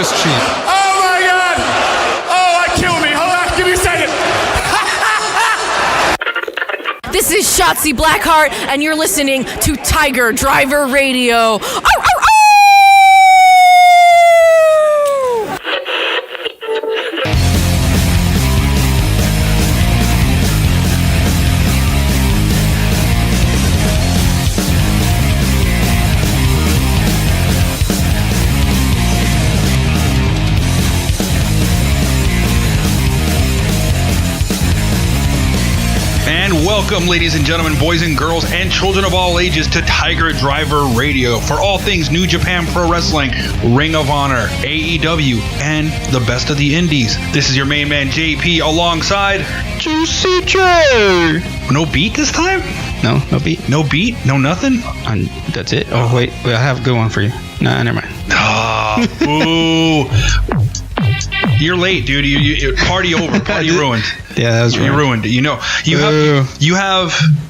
just cheap. Oh my God! Oh, kill me! Hold on, give me a second. This is Shotzi Blackheart, and you're listening to Tiger Driver Radio. Welcome, ladies and gentlemen, boys and girls, and children of all ages to Tiger Driver Radio for all things New Japan Pro Wrestling, Ring of Honor, AEW, and the best of the indies. This is your main man, JP, alongside Juicy J. No beat this time? No beat. No beat? No nothing? That's it? Oh, wait, I have a good one for you. Nah, never mind. Oh, boo. You're late, dude. You party over. Party ruined. Yeah, that was ruined. You ruined it. You know,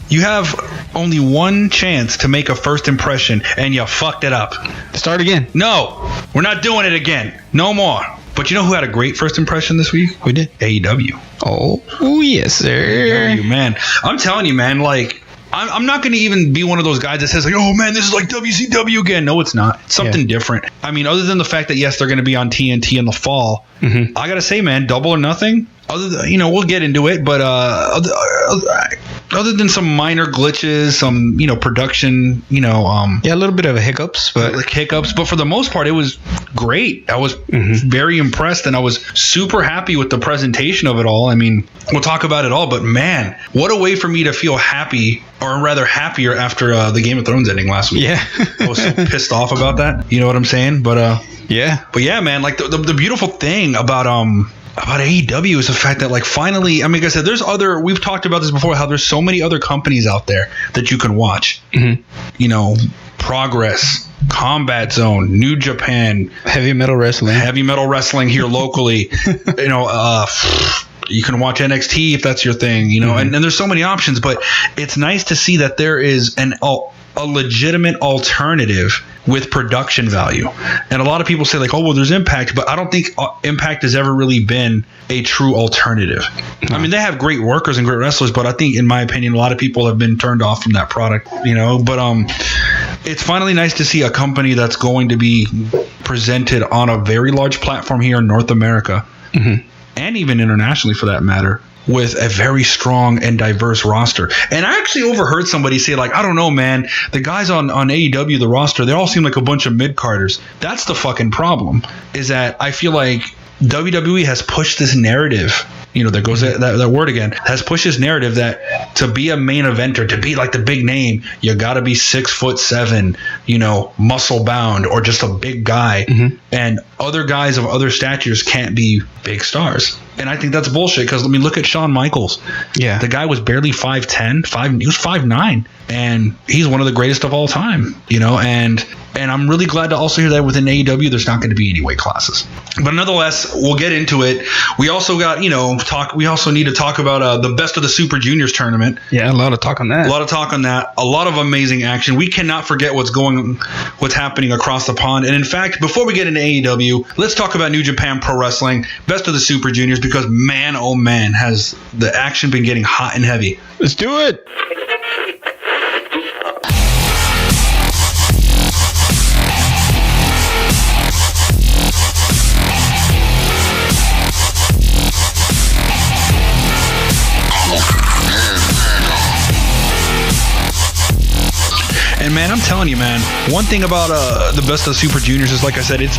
you have only one chance to make a first impression, and you fucked it up. Start again. No, we're not doing it again. No more. But you know who had a great first impression this week? Who did? AEW. Oh, yes, sir. AEW, man. I'm telling you, man, like, I'm not going to even be one of those guys that says, like, oh, man, this is like WCW again. No, it's not. It's something different. I mean, other than the fact that, yes, they're going to be on TNT in the fall, I got to say, man, Double or Nothing, other than, we'll get into it, but other than some minor glitches, some, production, a little bit of hiccups, but for the most part, it was great. I was very impressed, and I was super happy with the presentation of it all. I mean, we'll talk about it all, but man, what a way for me to feel happy, or rather happier after the Game of Thrones ending last week. Yeah. I was so pissed off about that. You know what I'm saying? But yeah, man, like the beautiful thing about AEW is the fact that, like, finally, I mean, like I said, we've talked about this before, how there's so many other companies out there that you can watch. Progress, Combat Zone, New Japan, Heavy Metal Wrestling here locally. You can watch NXT if that's your thing, and there's so many options, but it's nice to see that there is a legitimate alternative with production value. And a lot of people say, like, oh, well, there's Impact, but I don't think Impact has ever really been a true alternative. I mean, they have great workers and great wrestlers, but I think, in my opinion, a lot of people have been turned off from that product, but it's finally nice to see a company that's going to be presented on a very large platform here in North America, and even internationally for that matter, with a very strong and diverse roster. And I actually overheard somebody say, like, I don't know, man, the guys on AEW, the roster, they all seem like a bunch of mid-carders. That's the fucking problem, is that I feel like WWE has pushed this narrative, there goes that word again, has pushed this narrative that to be a main eventer, to be like the big name, you got to be 6'7", muscle bound, or just a big guy. And other guys of other statures can't be big stars. And I think that's bullshit, because, I mean, look at Shawn Michaels. Yeah. The guy was barely 5'10", he was 5'9", and he's one of the greatest of all time, and I'm really glad to also hear that within AEW, there's not going to be any weight classes. But nonetheless, we'll get into it. We also got, we also need to talk about the Best of the Super Juniors tournament. Yeah, a lot of talk on that. A lot of amazing action. We cannot forget what's happening across the pond. And in fact, before we get into AEW, let's talk about New Japan Pro Wrestling, Best of the Super Juniors, because man, oh man, has the action been getting hot and heavy. Let's do it. And man, I'm telling you, man, one thing about the Best of the Super Juniors is, like I said, it's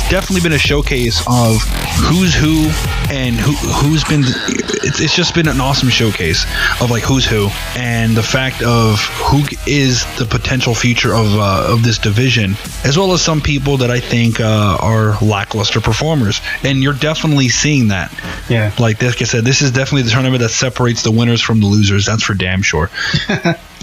definitely been a showcase of who's who and who's been. It's just been an awesome showcase of, like, who's who, and the fact of who is the potential future of this division, as well as some people that I think are lackluster performers. And you're definitely seeing that. Yeah. Like I said, this is definitely the tournament that separates the winners from the losers. That's for damn sure.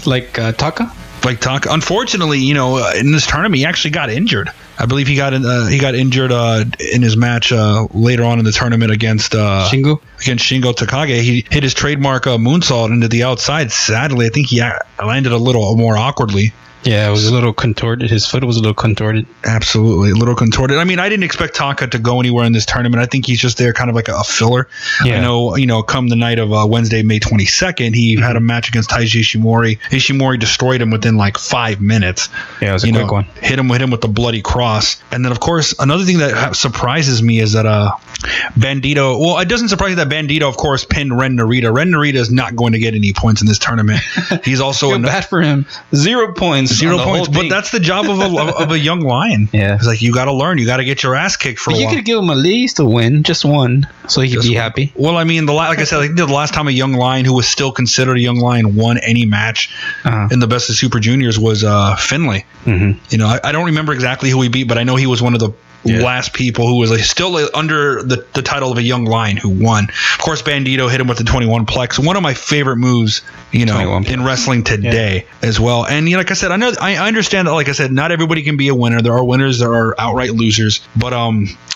Like Taka? Like Taka. Unfortunately, in this tournament, he actually got injured. I believe he got injured in his match later on in the tournament against Shingo Takagi. He hit his trademark moonsault into the outside. Sadly, I think he landed a little more awkwardly. Yeah, it was a little contorted. His foot was a little contorted. Absolutely, a little contorted. I mean, I didn't expect Taka to go anywhere in this tournament. I think he's just there kind of like a filler. Yeah. I know, come the night of Wednesday, May 22nd, he had a match against Taiji Ishimori. Ishimori destroyed him within like 5 minutes. Yeah, it was a quick one. Hit him with the bloody cross. And then, of course, another thing that surprises me is that Bandito, well, it doesn't surprise me that Bandito, of course, pinned Ren Narita. Ren Narita is not going to get any points in this tournament. He's also Feel bad for him. 0 points. 0 points, but that's the job of a young lion. Yeah. It's like, you got to learn. You got to get your ass kicked for a while. You could give him at least a win, just one, so he could be happy. Well, I mean, like I said, I think the last time a young lion who was still considered a young lion won any match in the Best of Super Juniors was Finlay. Mm-hmm. I don't remember exactly who he beat, but I know he was one of the last people who was still under the title of a young lion who won. Of course, Bandito hit him with the 21 plex, one of my favorite moves, in wrestling today as well. And like I said, I understand that, like I said, not everybody can be a winner. There are winners, there are outright losers. But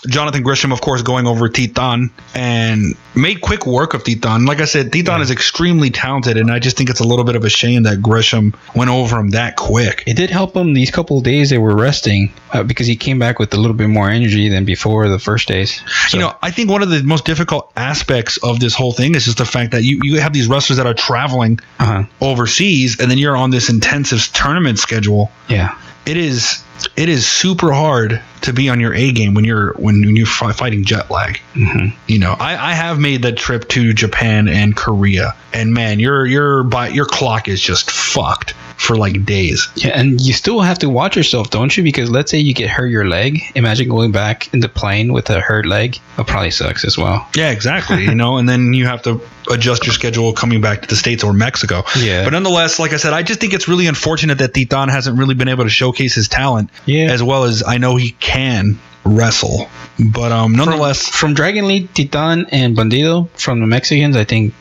Jonathan Gresham, of course, going over Titan and made quick work of Titan. Like I said, Titan is extremely talented, and I just think it's a little bit of a shame that Gresham went over him that quick. It did help him these couple of days they were resting because he came back with a little bit more energy than before the first days. So. I think one of the most difficult aspects of this whole thing is just the fact that you have these wrestlers that are traveling overseas, and then you're on this intensive tournament schedule. Yeah. It is super hard to be on your A game when you're fighting jet lag. Mm-hmm. I have made that trip to Japan and Korea, and man, your clock is just fucked for like days. Yeah, and you still have to watch yourself, don't you? Because let's say you get hurt your leg. Imagine going back in the plane with a hurt leg. It probably sucks as well. Yeah, exactly. And then you have to adjust your schedule coming back to the States or Mexico. Yeah. But nonetheless, like I said, I just think it's really unfortunate that Titan hasn't really been able to showcase his talent as well as I know he can wrestle. But nonetheless, from Dragon Lee, Titan, and Bandido, from the Mexicans, I think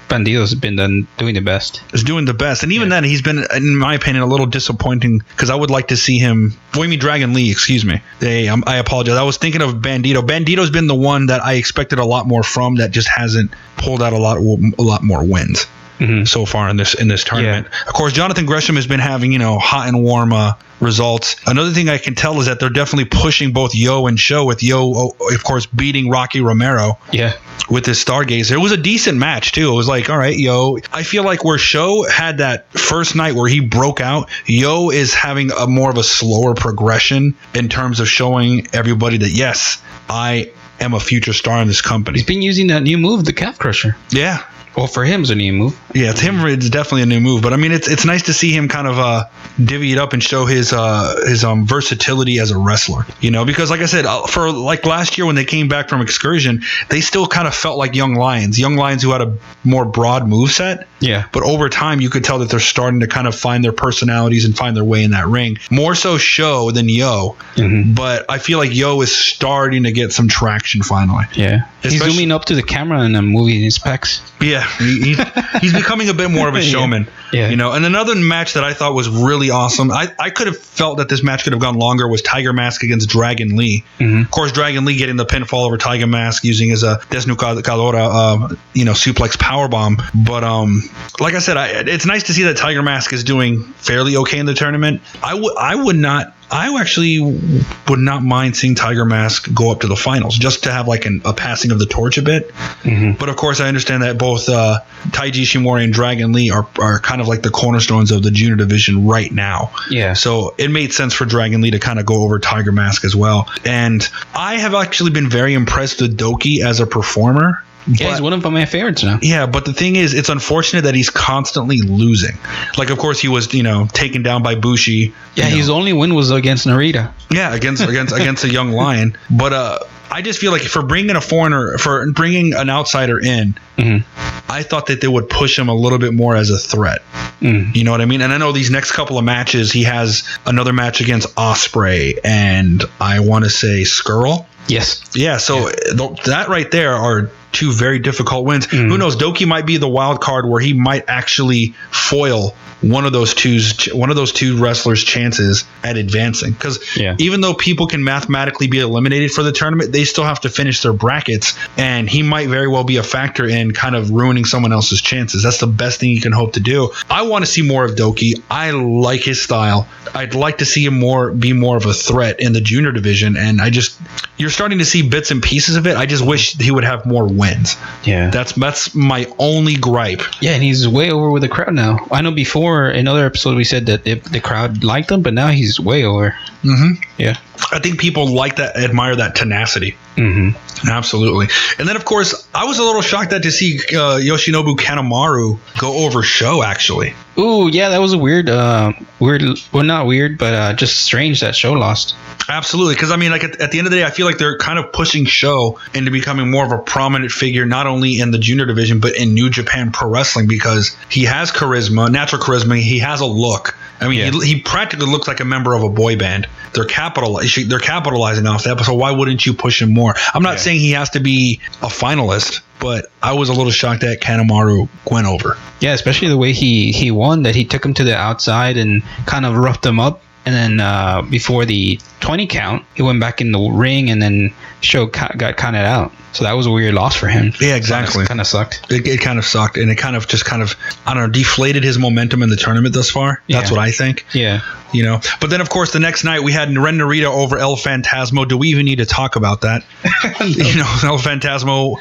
Bandido's been doing the best. Is doing the best. And even then, he's been, in my opinion, a little disappointing because I would like to see him. Dragon Lee, excuse me. I apologize. I was thinking of Bandito. Bandito's been the one that I expected a lot more from that just hasn't pulled out a lot more wins. So far in this tournament. Yeah. Of course, Jonathan Gresham has been having hot and warm results. Another thing I can tell is that they're definitely pushing both Yo and Sho, with Yo, of course, beating Rocky Romero. Yeah. With his Stargazer. It was a decent match too. It was like, all right, Yo. I feel like where Sho had that first night where he broke out, Yo is having a more of a slower progression in terms of showing everybody that yes, I am a future star in this company. He's been using that new move, the Calf Crusher. Yeah. Well, for him, it's a new move. Yeah, it's definitely a new move. But I mean, it's nice to see him kind of divvy it up and show his versatility as a wrestler. Because like I said, for like last year when they came back from Excursion, they still kind of felt like young lions who had a more broad moveset. Yeah. But over time, you could tell that they're starting to kind of find their personalities and find their way in that ring. More so Sho than Yo. Mm-hmm. But I feel like Yo is starting to get some traction finally. Yeah. He's zooming up to the camera and moving his pecs. Yeah. He's becoming a bit more of a showman. Yeah. And another match that I thought was really awesome, I could have felt that this match could have gone longer, was Tiger Mask against Dragon Lee. Mm-hmm. Of course, Dragon Lee getting the pinfall over Tiger Mask using his Desnucadora, suplex powerbomb. But like I said, it's nice to see that Tiger Mask is doing fairly okay in the tournament. I actually would not mind seeing Tiger Mask go up to the finals just to have like a passing of the torch a bit. Mm-hmm. But of course, I understand that both Taiji Ishimori and Dragon Lee are kind of like the cornerstones of the junior division right now. Yeah. So it made sense for Dragon Lee to kind of go over Tiger Mask as well. And I have actually been very impressed with Doki as a performer. Yeah, he's one of my favorites now. Yeah, but the thing is, it's unfortunate that he's constantly losing. Like, of course, he was, taken down by Bushi. Yeah, his only win was against Narita. Yeah, against a young lion. But I just feel like for bringing an outsider in, mm-hmm. I thought that they would push him a little bit more as a threat. Mm. You know what I mean? And I know these next couple of matches, he has another match against Ospreay and I want to say Skrull. Yes. Yeah, so that right there are two very difficult wins. Who knows? Doki might be the wild card where he might actually foil one of those two wrestlers' chances at advancing. Because even though people can mathematically be eliminated for the tournament, they still have to finish their brackets, and he might very well be a factor in kind of ruining someone else's chances. That's the best thing you can hope to do. I want to see more of Doki. I like his style. I'd like to see him be more of a threat in the junior division, and you're starting to see bits and pieces of it. I just wish he would have more wins. Yeah. That's my only gripe. Yeah, and he's way over with the crowd now. I know before in other episodes we said that the crowd liked him, but now he's way over. Mm-hmm. Yeah. I think people admire that tenacity. Mm-hmm. Absolutely. And then, of course, I was a little shocked to see Yoshinobu Kanemaru go over Sho, actually. Ooh, yeah, that was a weird, well, not weird, but just strange that Sho lost. Absolutely, because, I mean, like at the end of the day, I feel like they're kind of pushing Sho into becoming more of a prominent figure, not only in the junior division, but in New Japan Pro Wrestling, because he has charisma, natural charisma, he has a look. I mean, he practically looks like a member of a boy band. They're capitalizing off that, so why wouldn't you push him more? I'm not saying he has to be a finalist, but I was a little shocked that Kanemaru went over. Yeah, especially the way he won, that he took him to the outside and kind of roughed him up. And then before the 20 count, he went back in the ring, and then Sho got counted out. So that was a weird loss for him. Yeah, exactly. Kind of sucked. It kind of sucked, and it kind of I don't know, deflated his momentum in the tournament thus far. That's what I think. Yeah. You know, but then of course the next night we had Ren Narita over El Phantasmo. Do we even need to talk about that? No. You know, El Phantasmo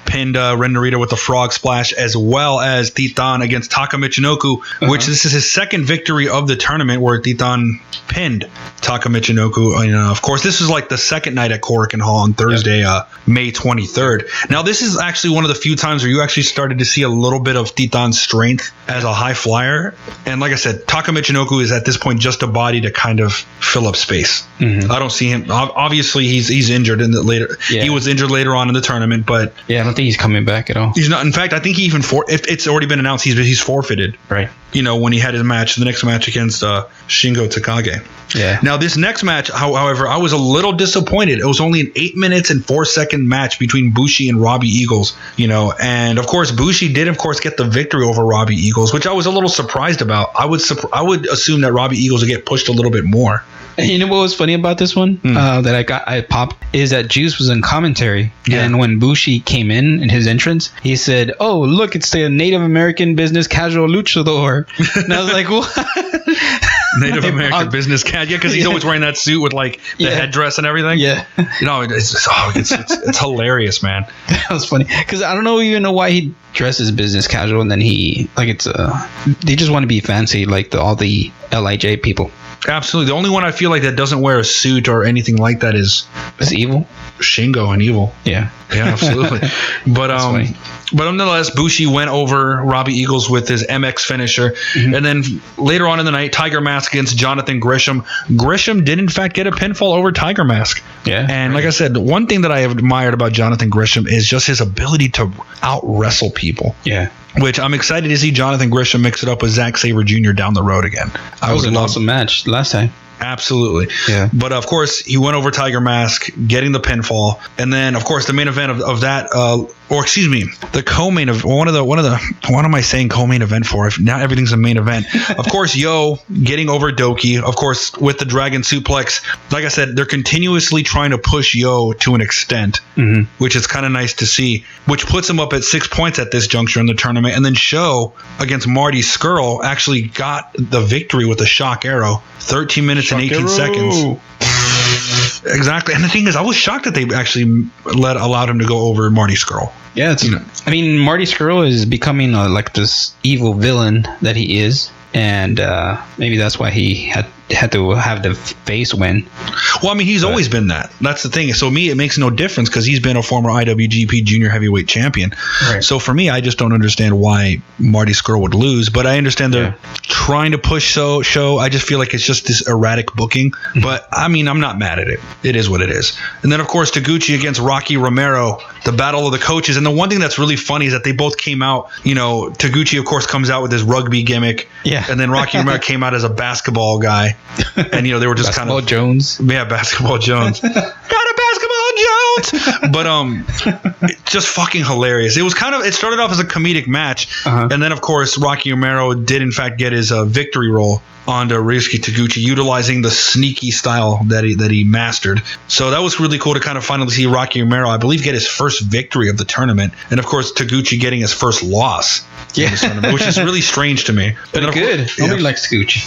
pinned Ren Narita with the frog splash, as well as Titan against Taka Michinoku, which this is his second victory of the tournament, where Titan pinned Taka Michinoku. And, of course, this was like the second night at Korakuen Hall on Thursday, May 23rd. Now, this is actually one of the few times where you actually started to see a little bit of Titan's strength as a high flyer. And like I said, Taka Michinoku is at this point just a body to kind of fill up space. I don't see him. Obviously, he's injured in the later. Yeah. He was injured later on in the tournament, but I don't think he's coming back at all. He's not. In fact, I think he even if it's already been announced, he's forfeited. Right. You know, when he had his match, the next match against Shingo Takagi. Yeah. Now, this next match, however, I was a little disappointed. It was only an 8 minutes and 4 second match between Bushi and Robbie Eagles, you know, and of course, Bushi did, of course, get the victory over Robbie Eagles, which I was a little surprised about. I would assume that Robbie Eagles would get pushed a little bit more. And you know what was funny about this one that I popped is that Juice was in commentary, and when Bushi came in his entrance, he said, "Oh, look, it's the Native American business casual luchador." And I was like, "What?" Native American business cat, because he's always wearing that suit with like the headdress and everything. Yeah, you know, it's hilarious, man. That was funny because I don't even know why he dresses business casual, and then they just want to be fancy like all the LIJ people. Absolutely. The only one I feel like that doesn't wear a suit or anything like that is Evil. Shingo and Evil. Yeah, absolutely. But nonetheless, Bushi went over Robbie Eagles with his MX finisher, and then later on in the night, Tiger Mask against Jonathan Grisham. Grisham did in fact get a pinfall over Tiger Mask. Yeah, and like I said, one thing that I have admired about Jonathan Grisham is just his ability to out wrestle people. Yeah. Which I'm excited to see Jonathan Grisham mix it up with Zack Sabre Jr. down the road again. That was an awesome match last time. Absolutely. Yeah. But of course, he went over Tiger Mask, getting the pinfall, and then of course the main event of that, the co-main of what am I saying co-main event for? If not everything's a main event. Of course, Yo getting over Doki, of course with the Dragon Suplex. Like I said, they're continuously trying to push Yo to an extent, which is kind of nice to see. Which puts him up at 6 points at this juncture in the tournament, and then Sho against Marty Scurll actually got the victory with a shock arrow, 13 minutes and 18 seconds. Exactly. And the thing is, I was shocked that they actually allowed him to go over Marty Scurll. Yeah, I mean, Marty Scurll is becoming like this evil villain that he is, and maybe that's why he had to have the face win. Well, I mean, he's always been that. That's the thing. So me, it makes no difference because he's been a former IWGP Junior Heavyweight Champion. Right. So for me, I just don't understand why Marty Scurll would lose. But I understand they're trying to push Sho. I just feel like it's just this erratic booking. But I mean, I'm not mad at it. It is what it is. And then of course, Taguchi against Rocky Romero, the battle of the coaches. And the one thing that's really funny is that they both came out. You know, Taguchi of course comes out with his rugby gimmick. Yeah. And then Rocky Romero came out as a basketball guy. And, you know, they were just Basketball Jones. Yeah, Basketball Jones. Got a Basketball out. But just fucking hilarious. It started off as a comedic match, and then of course Rocky Romero did in fact get his victory roll onto Ryusuke Taguchi, utilizing the sneaky style that he mastered. So that was really cool to kind of finally see Rocky Romero, I believe, get his first victory of the tournament, and of course Taguchi getting his first loss. Yeah, in this tournament, which is really strange to me. But good. Nobody likes Taguchi.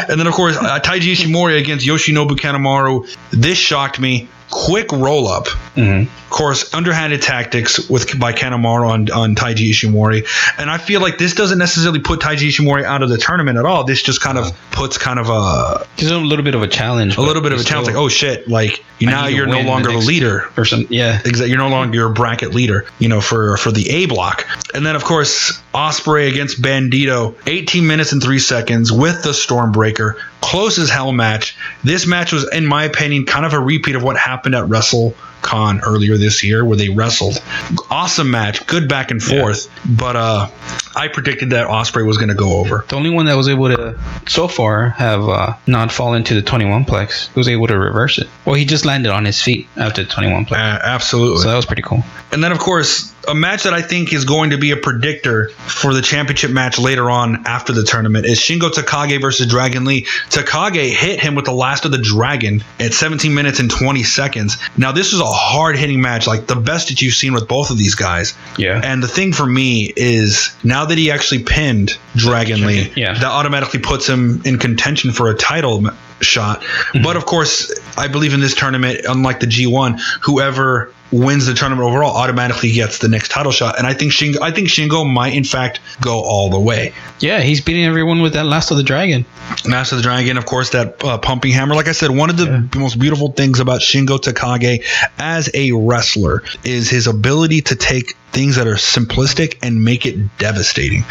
And then of course Taiji Ishimori against Yoshinobu Kanemaru. This shocked me. Quick roll up. Of course, underhanded tactics by Kanemaru on Taiji Ishimori, and I feel like this doesn't necessarily put Taiji Ishimori out of the tournament at all. This just kind of puts gives him a little bit of a challenge. Like, oh shit, like now you're no longer the leader or something. Yeah, exactly. You're no longer your bracket leader, for the A block. And then of course Ospreay against Bandito, 18 minutes and 3 seconds with the Stormbreaker. Close as hell match. This match was, in my opinion, kind of a repeat of what happened at WrestleCon earlier this year, where they wrestled. Awesome match, good back and forth. But I predicted that Ospreay was going to go over. The only one that was able to, so far, have not fallen to the 21-plex, was able to reverse it. Well, he just landed on his feet after the 21-plex. Absolutely. So that was pretty cool. And then, of course, a match that I think is going to be a predictor for the championship match later on after the tournament is Shingo Takagi versus Dragon Lee. Takagi hit him with the Last of the Dragon at 17 minutes and 20 seconds. Now, this was a hard-hitting match, like the best that you've seen with both of these guys. Yeah. And the thing for me is, now that he actually pinned Dragon Lee, that automatically puts him in contention for a title shot. But, of course, I believe in this tournament, unlike the G1, whoever wins the tournament overall automatically gets the next title shot, and I think Shingo might in fact go all the way. Yeah, he's beating everyone with that Last of the Dragon. Last of the Dragon, of course, that pumping hammer. Like I said, one of the most beautiful things about Shingo Takagi as a wrestler is his ability to take things that are simplistic and make it devastating.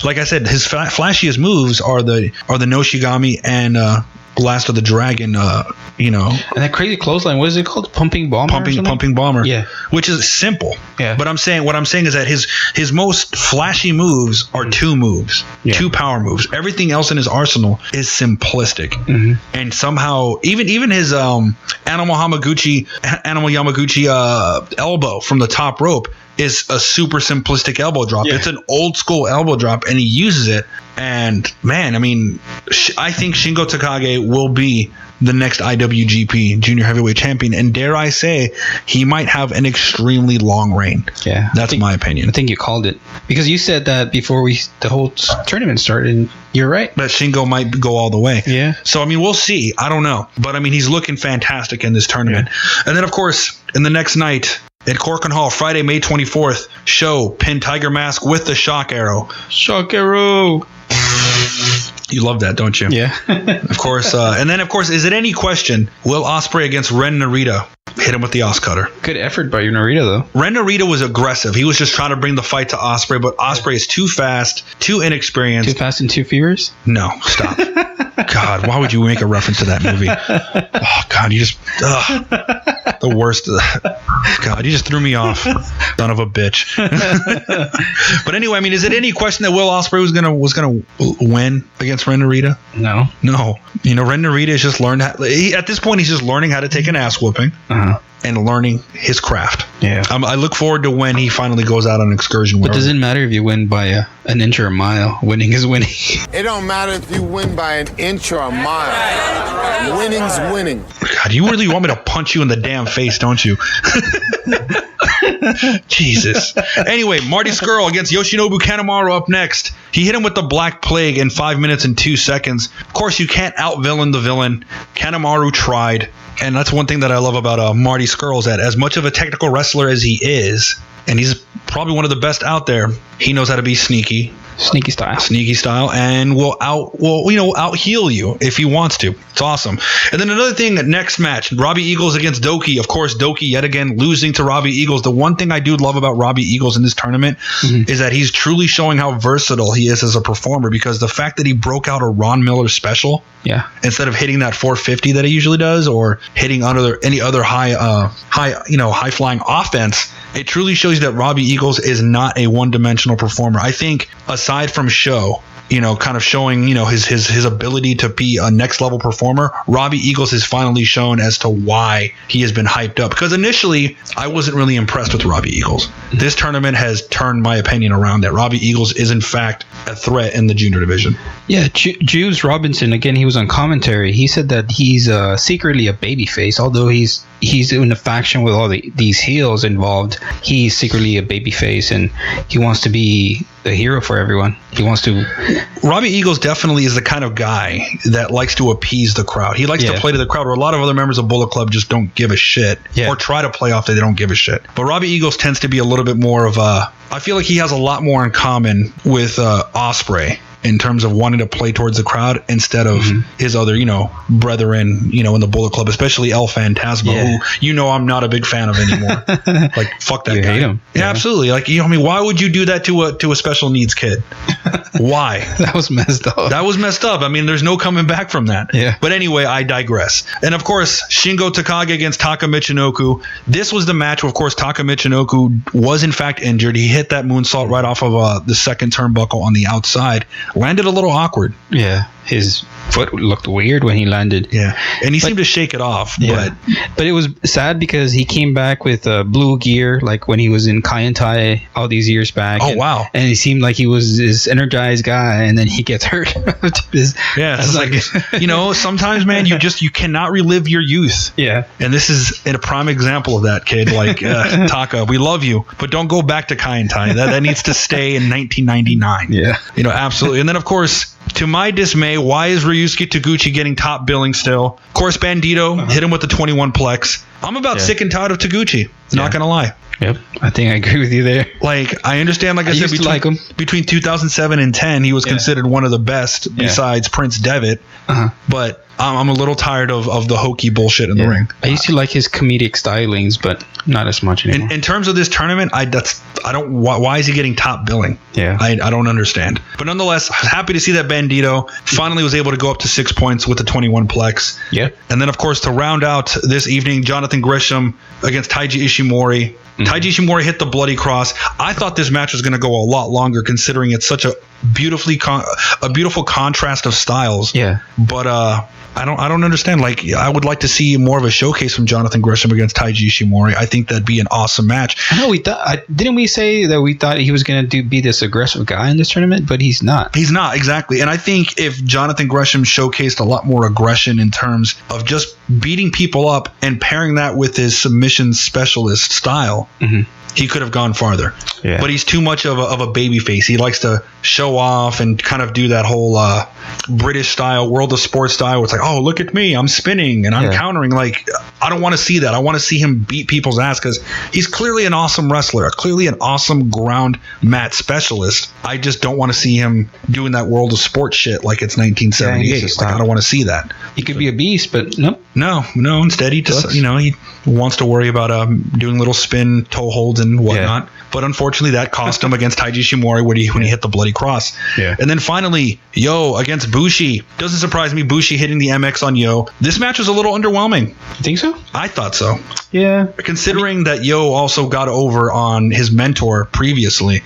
Like I said, his flashiest moves are the Noshigami and Last of the Dragon, And that crazy clothesline, what is it called? Pumping Bomber? Pumping Bomber. Yeah. Which is simple. Yeah. But what I'm saying is that his most flashy moves are two moves, two power moves. Everything else in his arsenal is simplistic. And somehow, even his Animal Yamaguchi elbow from the top rope is a super simplistic elbow drop. It's an old school elbow drop, and he uses it. And man, I mean, I think Shingo Takagi will be the next IWGP Junior Heavyweight Champion, and dare I say, he might have an extremely long reign. Yeah, that's my opinion. I think you called it, because you said that before the whole tournament started, and you're right. That Shingo might go all the way. Yeah. So I mean, we'll see. I don't know, but I mean, he's looking fantastic in this tournament. And then, of course, in the next night, at Korakuen Hall, Friday, May 24th, Show pinned Tiger Mask with the Shock Arrow. Shock Arrow. You love that, don't you? Yeah. Of course. And then, of course, is it any question, will Ospreay against Ren Narita hit him with the Oscutter? Good effort by Narita, though. Ren Narita was aggressive. He was just trying to bring the fight to Ospreay, but Ospreay is too fast, too inexperienced. Too Fast and Too Furious? No, stop. God, why would you make a reference to that movie? Oh, God, you just... the worst. God, you just threw me off. Son of a bitch. But anyway, I mean, is it any question that Will Ospreay was gonna win against Ren Narita? No. Ren Narita has just learned at this point, he's just learning how to take an ass whooping. And learning his craft. Yeah. I look forward to when he finally goes out on an excursion. But doesn't matter if you win by an inch or a mile. Winning is winning. It don't matter if you win by an inch or a mile. Winning's winning. God, you really want me to punch you in the damn face, don't you? Jesus. Anyway, Marty Scurll against Yoshinobu Kanemaru up next. He hit him with the Black Plague in 5 minutes and 2 seconds. Of course, you can't out-villain the villain. Kanemaru tried. And that's one thing that I love about Marty Scurll, is that as much of a technical wrestler as he is, and he's probably one of the best out there, he knows how to be sneaky. Sneaky style, and will out heal you if he wants to. It's awesome. And then another thing, next match, Robbie Eagles against Doki. Of course, Doki yet again losing to Robbie Eagles. The one thing I do love about Robbie Eagles in this tournament is that he's truly showing how versatile he is as a performer, because the fact that he broke out a Ron Miller special, instead of hitting that 450 that he usually does, or hitting any other high flying offense, it truly shows you that Robbie Eagles is not a one-dimensional performer. I think a aside from Show, kind of showing, his ability to be a next level performer, Robbie Eagles has finally shown as to why he has been hyped up. Because initially, I wasn't really impressed with Robbie Eagles. This tournament has turned my opinion around that Robbie Eagles is, in fact, a threat in the junior division. Yeah, Juice Robinson, again, he was on commentary. He said that he's secretly a babyface, although he's in a faction with all these heels involved. He's secretly a babyface, and he wants to be a hero for everyone. He wants to. Robbie Eagles definitely is the kind of guy that likes to appease the crowd. He likes to play to the crowd, where a lot of other members of Bullet Club just don't give a shit, or try to play off that they don't give a shit. But Robbie Eagles tends to be a little bit more of a. I feel like he has a lot more in common with Ospreay in terms of wanting to play towards the crowd instead of his other, brethren, in the Bullet Club, especially El Phantasma, who, I'm not a big fan of anymore. Like, fuck that guy. Hate him. Yeah, absolutely. Like, why would you do that to a special needs kid? Why? That was messed up. That was messed up. I mean, there's no coming back from that. Yeah. But anyway, I digress. And of course, Shingo Takagi against Taka Michinoku. This was the match where, of course, Taka Michinoku was in fact injured. He hit that moonsault right off of the second turnbuckle on the outside. Landed a little awkward. Yeah. His foot looked weird when he landed. Yeah. And he seemed to shake it off. Yeah. But it was sad because he came back with blue gear, like when he was in Kai and Tai all these years back. Oh, wow. And he seemed like he was this energized guy, and then he gets hurt. It's like, sometimes, man, you cannot relive your youth. Yeah. And this is a prime example of that, kid. Like, Taka, we love you, but don't go back to Kai and Tai. That needs to stay in 1999. Yeah. Absolutely. And then, of course, to my dismay, why is Ryusuke Taguchi getting top billing still? Of course, Bandito hit him with the 21 plex. I'm about sick and tired of Taguchi. Not going to lie. Yep. I think I agree with you there. Like, I understand, like I said, between 2007 and 10, he was considered one of the best besides Prince Devitt. But I'm a little tired of the hokey bullshit in the ring. I used to like his comedic stylings, but not as much anymore. In terms of this tournament, why is he getting top billing? Yeah. I don't understand. But nonetheless, happy to see that Bandito finally was able to go up to 6 points with the 21 plex. Yeah. And then, of course, to round out this evening, Jonathan Gresham against Taiji Ishimori. Taiji Ishimori hit the Bloody Cross. I thought this match was going to go a lot longer, considering it's such a beautiful contrast of styles. Yeah. But I don't understand. Like, I would like to see more of a showcase from Jonathan Gresham against Taiji Ishimori. I think that'd be an awesome match. I know didn't we say that we thought he was going to be this aggressive guy in this tournament, but he's not. He's not, exactly. And I think if Jonathan Gresham showcased a lot more aggression in terms of just beating people up and pairing that with his submission specialist style, he could have gone farther. Yeah. But he's too much of a baby face. He likes to show off and kind of do that whole British style, World of Sports style, where it's like, oh, look at me, I'm spinning and I'm countering. Like, I don't want to see that. I want to see him beat people's ass, because he's clearly an awesome wrestler, clearly an awesome ground mat specialist. I just don't want to see him doing that World of Sports shit like it's 1978. Like, I don't want to see that. He could be a beast, but nope. No. Instead, he just, he wants to worry about doing little spin toe holds and whatnot. But unfortunately, that cost him against Taiji Ishimori when he hit the Bloody Cross. Yeah. And then finally, Yo against Bushi. Doesn't surprise me, Bushi hitting the MX on Yo. This match was a little underwhelming. You think so? I thought so. Yeah. Considering that Yo also got over on his mentor previously.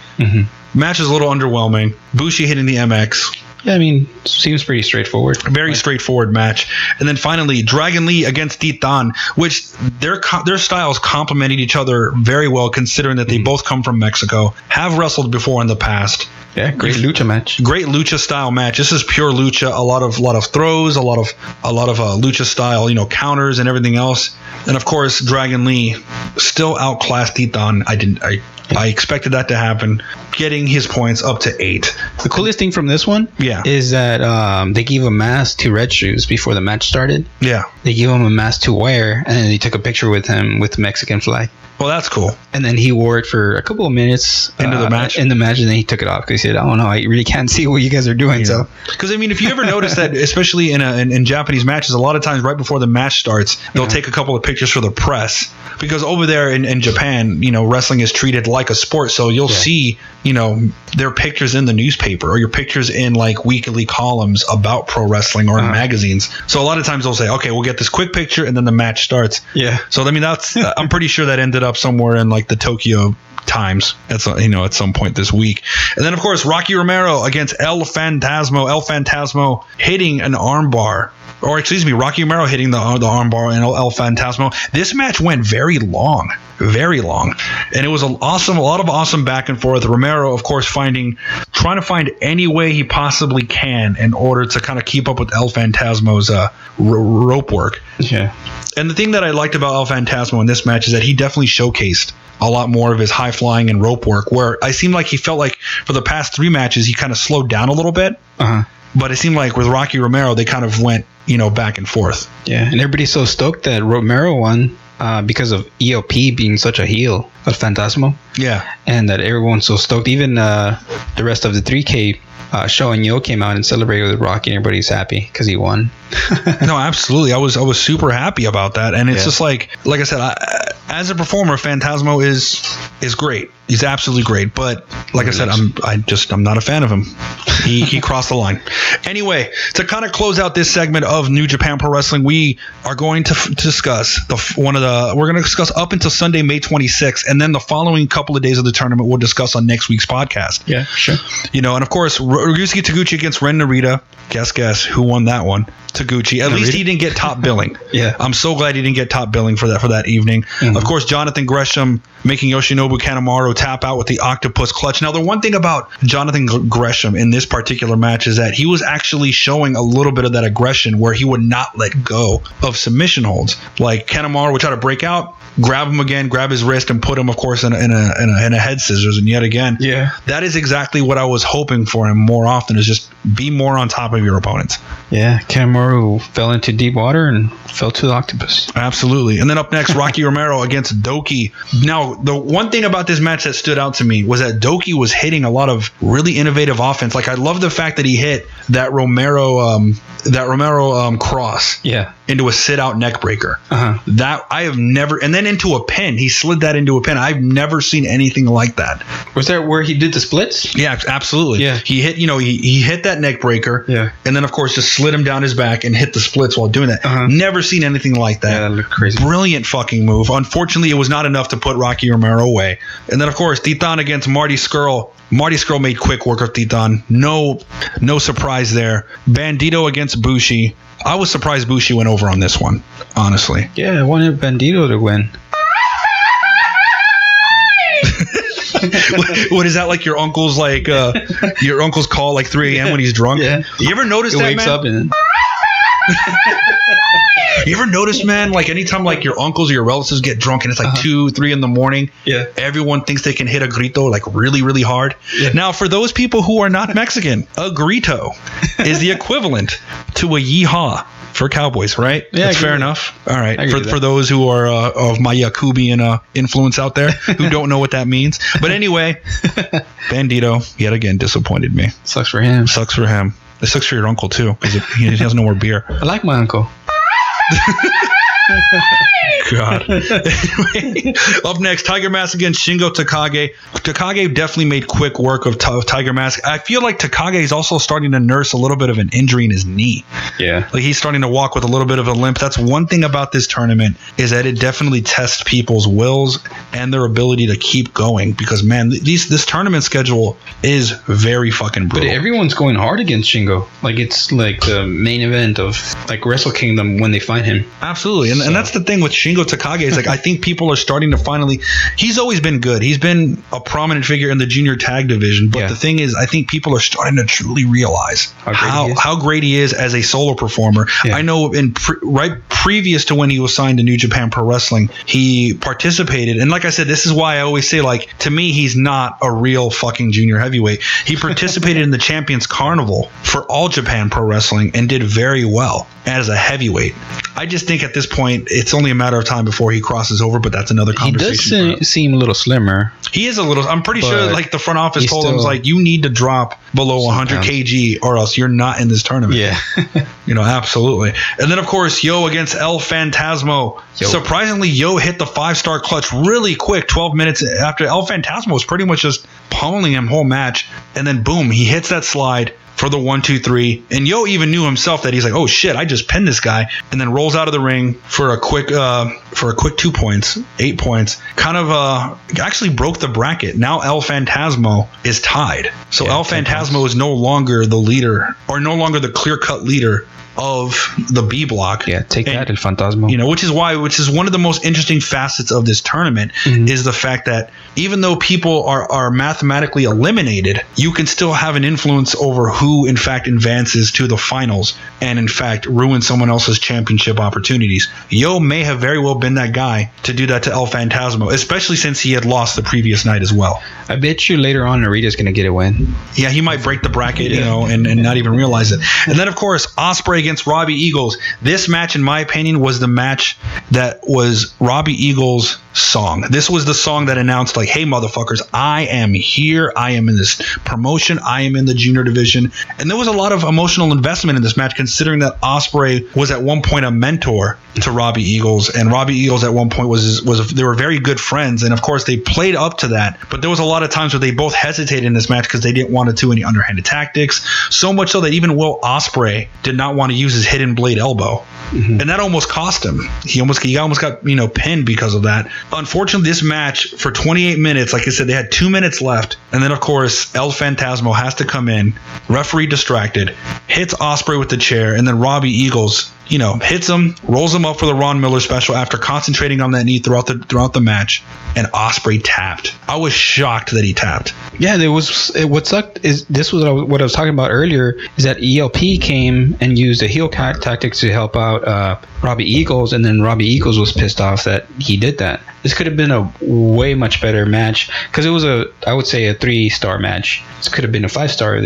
Match is a little underwhelming. Bushi hitting the MX. Yeah, I mean, seems pretty straightforward. Very straightforward match. And then finally, Dragon Lee against Titan, which their styles complemented each other very well, considering that they both come from Mexico, have wrestled before in the past. Yeah, great lucha match. Great lucha style match. This is pure lucha. A lot of throws, a lot of lucha style, counters and everything else. And of course, Dragon Lee still outclassed Titan. I expected that to happen, getting his points up to 8. The coolest thing from this one is that they gave a mask to Red Shoes before the match started. Yeah. They gave him a mask to wear, and then they took a picture with him with the Mexican flag. Well, that's cool. And then he wore it for a couple of minutes into the match. And then he took it off because he said, "I don't know, I really can't see what you guys are doing." So, because I mean, if you ever notice that, especially in Japanese matches, a lot of times right before the match starts, they'll take a couple of pictures for the press, because over there in Japan, wrestling is treated like a sport. So you'll see, their pictures in the newspaper, or your pictures in like weekly columns about pro wrestling or in magazines. So a lot of times they'll say, "Okay, we'll get this quick picture," and then the match starts. Yeah. So I mean, I'm pretty sure that ended up somewhere in like the Tokyo times at some point this week. And then, of course, Rocky Romero against El Phantasmo. El Phantasmo hitting an armbar. Or, excuse me, Rocky Romero hitting the armbar and El Phantasmo. This match went very long. Very long. And it was a lot of awesome back and forth. Romero, of course, trying to find any way he possibly can in order to kind of keep up with El Phantasmo's rope work. Yeah. And the thing that I liked about El Phantasmo in this match is that he definitely showcased a lot more of his high flying and rope work, where I seemed like he felt like for the past 3 matches, he kind of slowed down a little bit. Uh-huh. But it seemed like with Rocky Romero, they kind of went, back and forth. Yeah, and everybody's so stoked that Romero won because of ELP being such a heel of Phantasmo. Yeah. And that everyone's so stoked. Even the rest of the 3K, Show and Yo came out and celebrated with Rocky, and everybody's happy because he won. No, absolutely. I was super happy about that. And it's just like I said, as a performer, Phantasmo is great. He's absolutely great. But like I said, I'm not a fan of him. He crossed the line. Anyway, to kind of close out this segment of New Japan Pro Wrestling, we are going to discuss we're going to discuss up until Sunday, May 26th, and then the following couple of days of the tournament we'll discuss on next week's podcast. Yeah, sure. And of course, Ryusuke Taguchi against Ren Narita. Guess who won that one? Taguchi. At least he didn't get top billing. Yeah. I'm so glad he didn't get top billing for that evening. Mm-hmm. Of course, Jonathan Gresham making Yoshinobu Kanemaru tap out with the octopus clutch. Now, the one thing about Jonathan Gresham in this particular match is that he was actually showing a little bit of that aggression where he would not let go of submission holds. Like Kanemaru would try to break out, grab him again, grab his wrist, and put him, of course, in a head scissors. And yet again, that is exactly what I was hoping for him more often, is just be more on top of your opponents. Yeah, Kanemaru fell into deep water and fell to the octopus. Absolutely. And then up next, Rocky Romero against Doki. Now, the one thing about this match that stood out to me was that Doki was hitting a lot of really innovative offense. Like, I love the fact that he hit that Romero cross into a sit-out neck breaker. Uh-huh. That I have never... And then into a pin. He slid that into a pin. I've never seen anything like that. Was that where he did the splits? Yeah, absolutely. Yeah. He hit, he hit that neck breaker. Yeah. And then, of course, just slid him down his back and hit the splits while doing that. Uh-huh. Never seen anything like that. Yeah, that looked crazy. Brilliant fucking move. Unfortunately, it was not enough to put Rocky Romero away. And then, of course, Titan against Marty Scurll. Marty Scurll made quick work of Titan. No surprise there. Bandito against Bushi. I was surprised Bushi went over on this one, honestly. Yeah, I wanted Bandito to win. What is that, like your uncle's call like 3 a.m. when he's drunk? Yeah. You ever notice that, man? He wakes up and You ever notice, man, like anytime like your uncles or your relatives get drunk and it's like 2, 3 in the morning, everyone thinks they can hit a grito like really, really hard. Yeah. Now, for those people who are not Mexican, a grito is the equivalent to a yeehaw for cowboys, right? Yeah, that's fair enough. All right. For those who are of my Yakubian influence out there who don't know what that means. But anyway, Bandito yet again disappointed me. Sucks for him. Sucks for him. It sucks for your uncle too, because he has no more beer. I like my uncle. God. Anyway, up next, Tiger Mask against Shingo Takagi. Takagi definitely made quick work of Tiger Mask. I feel like Takagi is also starting to nurse a little bit of an injury in his knee. Yeah. Like he's starting to walk with a little bit of a limp. That's one thing about this tournament, is that it definitely tests people's wills and their ability to keep going, because man, this tournament schedule is very fucking brutal. But everyone's going hard against Shingo. Like it's like the main event of like Wrestle Kingdom when they find him. Absolutely. And that's the thing with Shingo Takagi is like, I think people are starting to finally, he's always been good. He's been a prominent figure in the junior tag division. But the thing is, I think people are starting to truly realize how great he is as a solo performer. Yeah. I know previous to when he was signed to New Japan Pro Wrestling, he participated. And like I said, this is why I always say, like, to me, he's not a real fucking junior heavyweight. He participated in the Champions Carnival for All Japan Pro Wrestling and did very well as a heavyweight. I just think at this point, it's only a matter of time before he crosses over, but that's another conversation. He does seem a little slimmer. He is a little. I'm pretty sure like the front office told him, like, you need to drop below 100 kg or else you're not in this tournament. Yeah. Absolutely. And then, of course, Yo against El Phantasmo. Surprisingly, Yo hit the 5-star clutch really quick, 12 minutes after El Phantasmo was pretty much just pummeling him whole match. And then, boom, he hits that slide. for the 1-2-3. And Yo even knew himself that he's like, oh shit, I just pinned this guy, and then rolls out of the ring for a quick 2 points, 8 points. Kind of actually broke the bracket. Now El Phantasmo is tied. So El Phantasmo is no longer the leader, or no longer the clear-cut leader of the B block. Yeah, take that, El Fantasma. You know, which is one of the most interesting facets of this tournament is the fact that even though people are mathematically eliminated, you can still have an influence over who in fact advances to the finals and in fact ruin someone else's championship opportunities. Yo may have very well been that guy to do that to El Phantasmo, especially since he had lost the previous night as well. I bet you later on Narita's going to get a win. Yeah, he might break the bracket, you know, and not even realize it. And then, of course, Ospreay against Robbie Eagles. This match, in my opinion, was the match that was Robbie Eagles' song. This was the song that announced, like, hey, motherfuckers, I am here. I am in this promotion. I am in the junior division. And there was a lot of emotional investment in this match, considering that Ospreay was at one point a mentor to Robbie Eagles, and Robbie Eagles at one point they were very good friends, and of course they played up to that. But there was a lot of times where they both hesitated in this match because they didn't want to do any underhanded tactics. So much so that even Will Ospreay did not want to use his hidden blade elbow, and that almost cost him. He almost got pinned because of that. Unfortunately, this match for 28 minutes, like I said, they had 2 minutes left, and then of course El Phantasmo has to come in, referee distracted, hits Ospreay with the chair, and then Robbie Eagles hits him, rolls him up for the Ron Miller special after concentrating on that knee throughout the match, and Ospreay tapped. I was shocked that he tapped. Yeah, what sucked is this was what I was talking about earlier, is that ELP came and used the heel tactics to help out Robbie Eagles, and then Robbie Eagles was pissed off that he did that. This could have been a way much better match, because it was I would say a 3-star match. This could have been a 5-star.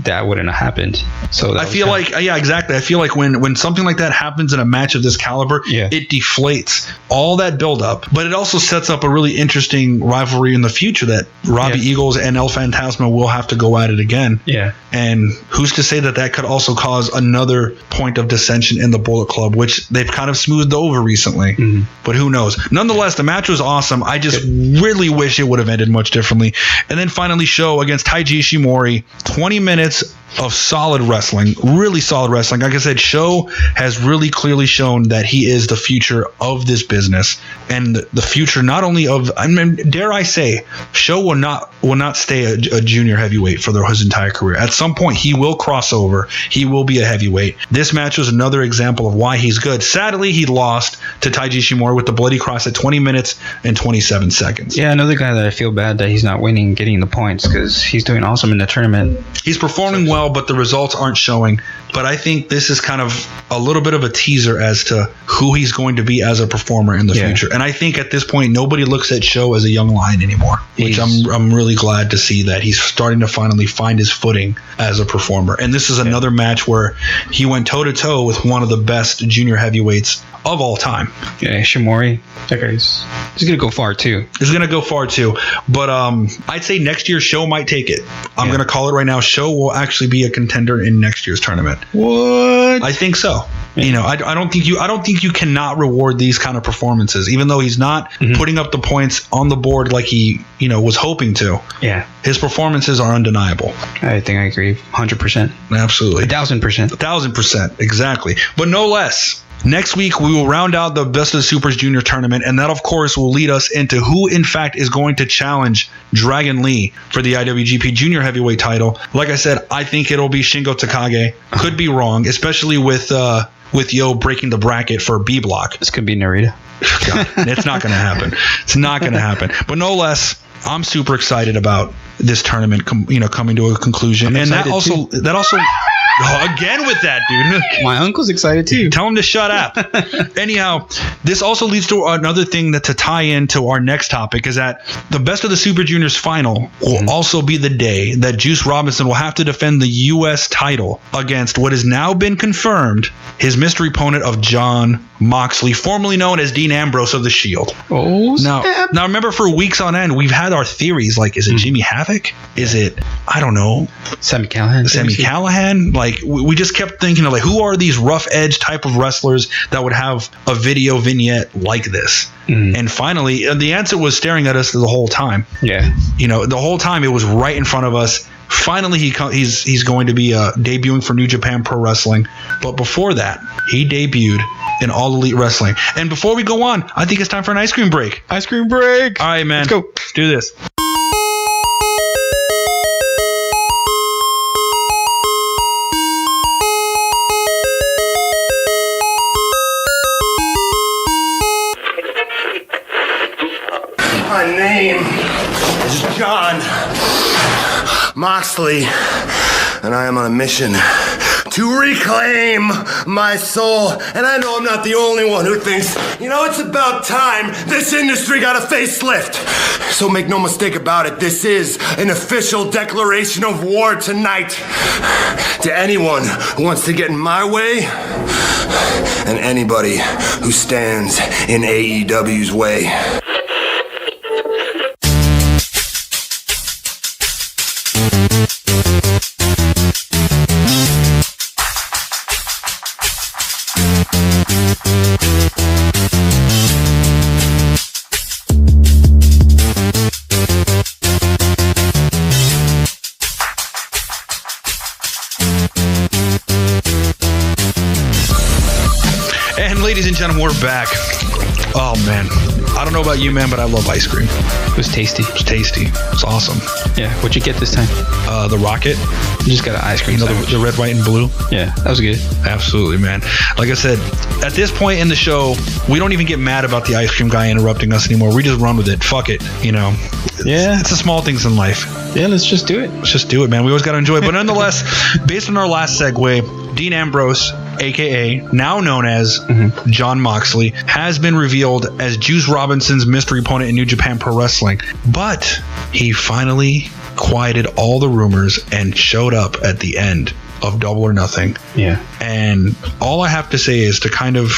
That wouldn't have happened. So I feel like exactly. I feel like when something like that happens in a match of this caliber, it deflates all that buildup, but it also sets up a really interesting rivalry in the future that Robbie Eagles and El Phantasmo will have to go at it again. Yeah. And who's to say that could also cause another point of dissension in the Bullet Club, which they've kind of smoothed over recently. But who knows? Nonetheless, the match was awesome. I just really wish it would have ended much differently. And then finally, Sho against Taiji Ishimori. 20 minutes of solid wrestling, really solid wrestling. Like I said, Sho has really clearly shown that he is the future of this business, and the future not only of, dare I say, Sho will not stay a junior heavyweight for his entire career. At some point, he will cross over. He will be a heavyweight. This match was another example of why he's good. Sadly, he lost to Taiji Ishimori with the bloody cross at 20 minutes and 27 seconds. Yeah, another guy that I feel bad that he's not winning, getting the points, because he's doing awesome in the tournament. He's performing well, but the results aren't showing. But I think this is kind of a little bit of a teaser as to who he's going to be as a performer in the future. And I think at this point, nobody looks at Sho as a young lion anymore, which I'm really glad to see that he's starting to finally find his footing as a performer. And this is another match where he went toe-to-toe with one of the best junior heavyweights of all time. Yeah, Ishimori. That guy's he's going to go far too. He's going to go far too. But I'd say next year Sho might take it. I'm going to call it right now. Sho will actually be a contender in next year's tournament. What? I think so. Yeah. I don't think you cannot reward these kind of performances, even though he's not putting up the points on the board like he was hoping to. Yeah, his performances are undeniable. I think I agree 100%. Absolutely, 1,000%. 1,000%, exactly. But no less. Next week, we will round out the Best of the Supers Junior Tournament, and that, of course, will lead us into who, in fact, is going to challenge Dragon Lee for the IWGP Junior Heavyweight title. Like I said, I think it'll be Shingo Takagi. Could be wrong, especially with Yo breaking the bracket for B block. This could be Narita. God, it's not going to happen. It's not going to happen. But no less, I'm super excited about this tournament, coming to a conclusion, and that also. Again with that, dude. My uncle's excited too. Tell him to shut up. Anyhow, this also leads to another thing that to tie into our next topic is that the Best of the Super Juniors final will also be the day that Juice Robinson will have to defend the U.S. title against what has now been confirmed, his mystery opponent of Jon Moxley, formerly known as Dean Ambrose of The Shield. Oh, now remember, for weeks on end, we've had our theories like, is it Jimmy Havoc? Is it, I don't know, Sami Callihan? Like, we just kept thinking of, like, who are these rough edge type of wrestlers that would have a video vignette like this? And finally, the answer was staring at us the whole time. Yeah. The whole time it was right in front of us. finally he's going to be debuting for New Japan Pro Wrestling. But before that, he debuted in All Elite Wrestling. And before we go on, I think it's time for an ice cream break. Ice cream break. All right, man. Let's go. Let's do this. My name is John Moxley, and I am on a mission to reclaim my soul. And I know I'm not the only one who thinks, it's about time this industry got a facelift. So make no mistake about it, this is an official declaration of war tonight to anyone who wants to get in my way and anybody who stands in AEW's way. And ladies and gentlemen, we're back. Oh man, I don't know about you, man, but I love ice cream. It was tasty. It's tasty. It's awesome. Yeah. What'd you get this time? The Rocket. You just got an ice cream. The red, white, and blue. Yeah, that was good. Absolutely, man. Like I said, at this point in the show, we don't even get mad about the ice cream guy interrupting us anymore. We just run with it. Fuck it. Yeah. It's the small things in life. Yeah, let's just do it. Let's just do it, man. We always got to enjoy it. But nonetheless, based on our last segue, Dean Ambrose, a.k.a. now known as John Moxley, has been revealed as Juice Robinson's mystery opponent in New Japan Pro Wrestling. But he finally quieted all the rumors and showed up at the end of Double or Nothing. Yeah. And all I have to say is to kind of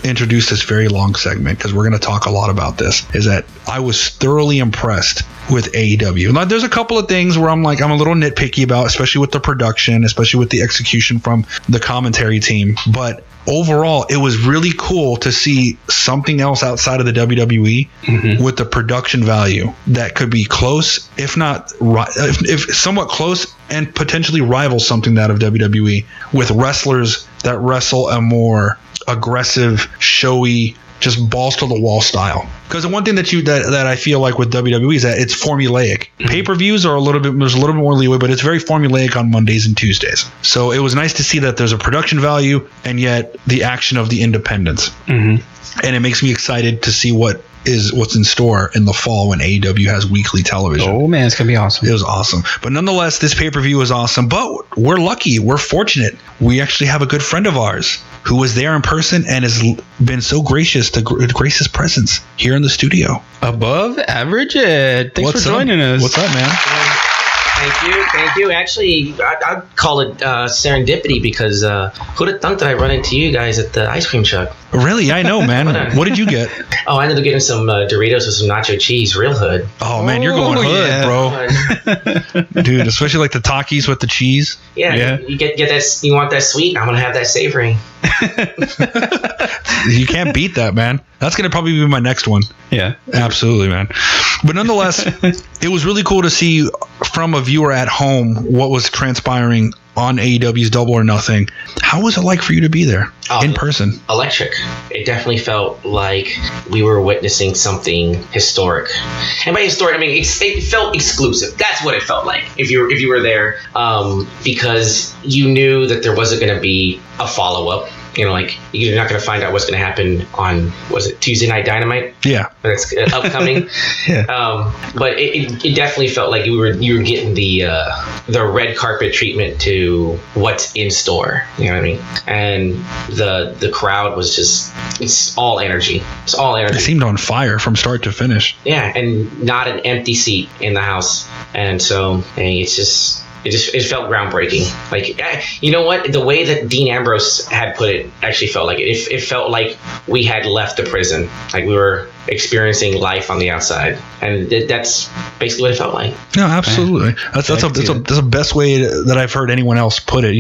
introduce this very long segment, because we're going to talk a lot about this, is that I was thoroughly impressed with AEW. Now, there's a couple of things where I'm a little nitpicky about, especially with the production, especially with the execution from the commentary team. But overall, it was really cool to see something else outside of the WWE with the production value that could be close, if not, if somewhat close, and potentially rival something that of WWE, with wrestlers that wrestle a more aggressive, showy, just balls to the wall style. Because the one thing that I feel like with WWE is that it's formulaic. Pay-per-views are there's a little bit more leeway, but it's very formulaic on Mondays and Tuesdays. So it was nice to see that there's a production value and yet the action of the independents. And it makes me excited to see what's in store in the fall when AEW has weekly television. Oh man, it's gonna be awesome. It was awesome. But nonetheless, this pay-per-view was awesome. But we're lucky, we're fortunate. We actually have a good friend of ours who was there in person and has been so gracious to grace his presence here in the studio. Above Average Ed. Thanks for joining us. What's up, man? Thank you. Actually, I'd call it serendipity, because who'd have thunk that I run into you guys at the ice cream truck? Really? I know, man. What did you get? Oh, I ended up getting some Doritos with some nacho cheese, real hood. Oh, man, you're going hood, bro. Dude, especially like the Takis with the cheese. Yeah. You get that. You want that sweet? I'm gonna have that savory. You can't beat that, man. That's gonna probably be my next one. Yeah, absolutely, man. But nonetheless, it was really cool to see from a viewer at home what was transpiring on AEW's Double or Nothing. How was it like for you to be there in person? Electric. It definitely felt like we were witnessing something historic. And by historic, I mean it felt exclusive. That's what it felt like if you were there, because you knew that there wasn't going to be a follow-up. Like you're not going to find out what's going to happen on, was it Tuesday Night Dynamite? Yeah, that's upcoming. Yeah. But it definitely felt like you were getting the red carpet treatment to what's in store. You know what I mean? And the crowd was just, it's all energy. It's all energy. It seemed on fire from start to finish. Yeah, and not an empty seat in the house. And so it's just. It felt groundbreaking. Like, you know what? The way that Dean Ambrose had put it actually felt like it. It felt like we had left the prison. Like we were experiencing life on the outside. And that's basically what it felt like. No, absolutely. That's the best way that I've heard anyone else put it,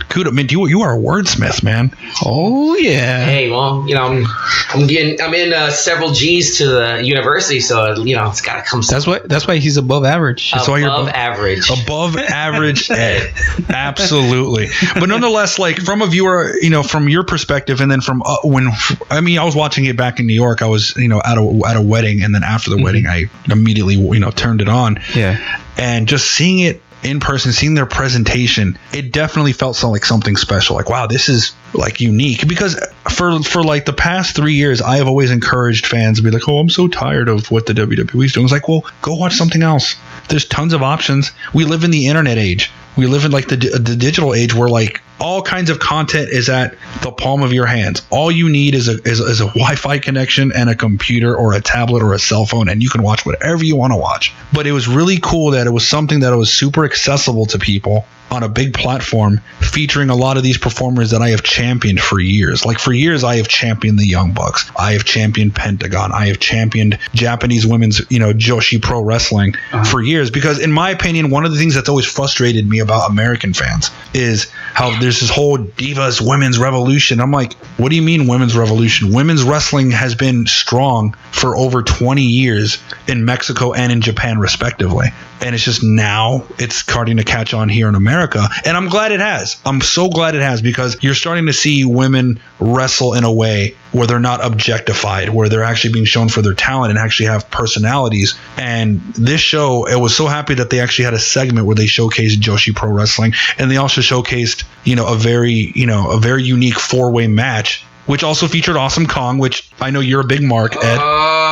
kudos. Man, you are a wordsmith, man. Oh yeah. Hey, well, I'm in several G's to the university, so it's got to come. That's why he's above average. That's why you're above average. Above average Ed. Absolutely. But nonetheless, like from a viewer, from your perspective, and then from I was watching it back in New York. I was, at a wedding, and then after the wedding, I immediately, turned it on. Yeah. And just seeing it in person, seeing their presentation, it definitely felt like something special. Like, wow, this is like unique. Because for like the past 3 years, I have always encouraged fans to be like, oh, I'm so tired of what the WWE's doing. It's like, well, go watch something else. There's tons of options. We live in the internet age. We live in like the digital age where like all kinds of content is at the palm of your hands. All you need is a Wi-Fi connection and a computer or a tablet or a cell phone, and you can watch whatever you want to watch. But it was really cool that it was something that was super accessible to people on a big platform, featuring a lot of these performers that I have championed for years. Like for years, I have championed the Young Bucks. I have championed Pentagon. I have championed Japanese women's, Joshi Pro Wrestling for years. Because in my opinion, one of the things that's always frustrated me about American fans is how there's this whole divas women's revolution. I'm like, what do you mean women's revolution? Women's wrestling has been strong for over 20 years in Mexico and in Japan, respectively. And it's just now it's starting to catch on here in America. And I'm glad it has. I'm so glad it has, because you're starting to see women wrestle in a way where they're not objectified, where they're actually being shown for their talent and actually have personalities. And this show, I was so happy that they actually had a segment where they showcased Joshi Pro Wrestling, and they also showcased, a very unique 4-way match, which also featured Awesome Kong, which I know you're a big mark, Ed.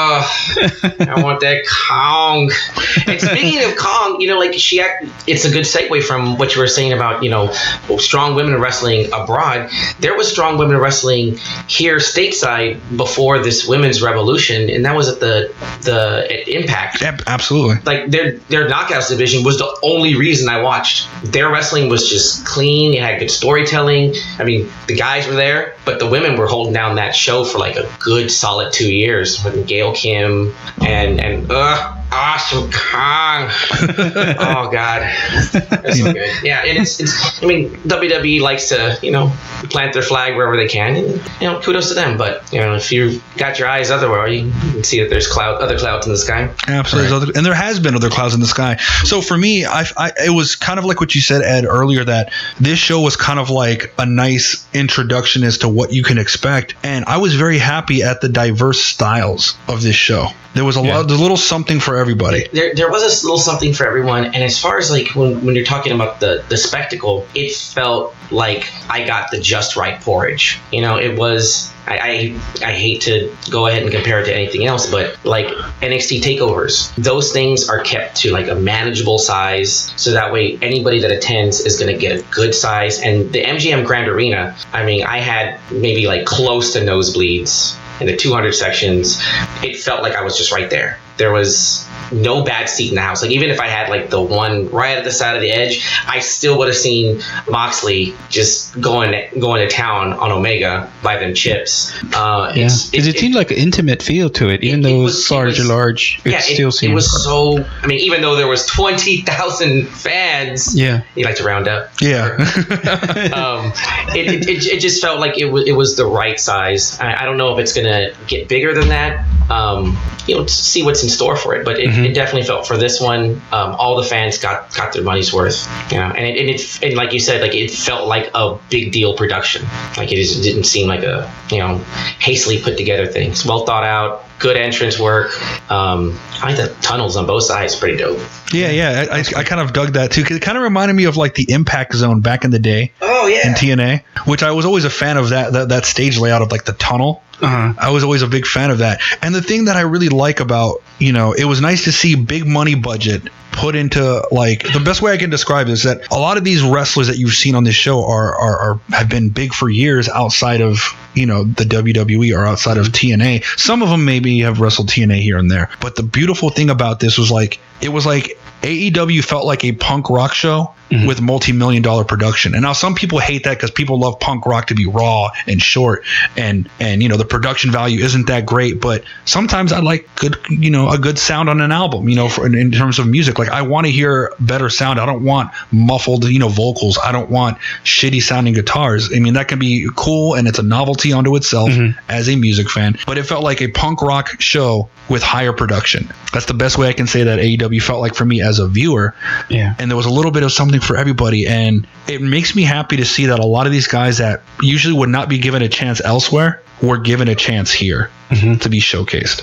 I want that Kong. And speaking of Kong, it's a good segue from what you were saying about, strong women wrestling abroad. There was strong women wrestling here stateside before this women's revolution, and that was at the Impact. Yeah, absolutely. Like their Knockouts division was the only reason I watched. Their wrestling was just clean. It had good storytelling. I mean, the guys were there, but the women were holding down that show for like a good solid 2 years with Gail Kim and Awesome Kong. Oh God, that's so good. Yeah, and it's WWE likes to plant their flag wherever they can, and kudos to them. But if you've got your eyes otherwhere, you can see that there's other clouds in the sky. Absolutely, right. And there has been other clouds in the sky. So for me, it was kind of like what you said, Ed, earlier, that this show was kind of like a nice introduction as to what you can expect, and I was very happy at the diverse styles of this show. There was a little something for everybody. There was a little something for everyone. And as far as like when you're talking about the spectacle, it felt like I got the just right porridge. It was. I hate to go ahead and compare it to anything else, but like NXT takeovers, those things are kept to like a manageable size, so that way anybody that attends is going to get a good size. And the MGM Grand Arena, I had maybe like close to nosebleeds in the 200 sections. It felt like I was just right there. There was no bad seat in the house. Like even if I had like the one right at the side of the edge, I still would have seen Moxley just going to town on Omega by them chips. It seemed like an intimate feel to it, even though it was large. It still seemed. It was so. Even though there was 20,000 fans. Yeah. You like to round up. Yeah. It just felt like it was the right size. I don't know if it's gonna get bigger than that. To see what's in store for it, but it definitely felt for this one, all the fans got their money's worth, and like you said, like it felt like a big deal production. Like it didn't seem like a hastily put together thing. It's well thought out, good entrance work. I think the tunnels on both sides pretty dope. Yeah, I kind of dug that too, because it kind of reminded me of like the Impact Zone back in the day. Oh yeah, in TNA, which I was always a fan of that stage layout of like the tunnel. I was always a big fan of that. And the thing that I really like about, it was nice to see big money budget put into, like, the best way I can describe it is that a lot of these wrestlers that you've seen on this show have been big for years outside of, the WWE or outside of TNA. Some of them maybe have wrestled TNA here and there. But the beautiful thing about this was like, it was like AEW felt like a punk rock show with multi-million-dollar production. And now some people hate that because people love punk rock to be raw and short, and the production value isn't that great. But sometimes I like a good sound on an album. In terms of music, like I want to hear better sound. I don't want muffled vocals. I don't want shitty sounding guitars. I mean, that can be cool and it's a novelty unto itself as a music fan. But it felt like a punk rock show with higher production. That's the best way I can say that AEW felt like for me as a viewer. Yeah. And there was a little bit of something for everybody. And it makes me happy to see that a lot of these guys that usually would not be given a chance elsewhere were given a chance here to be showcased.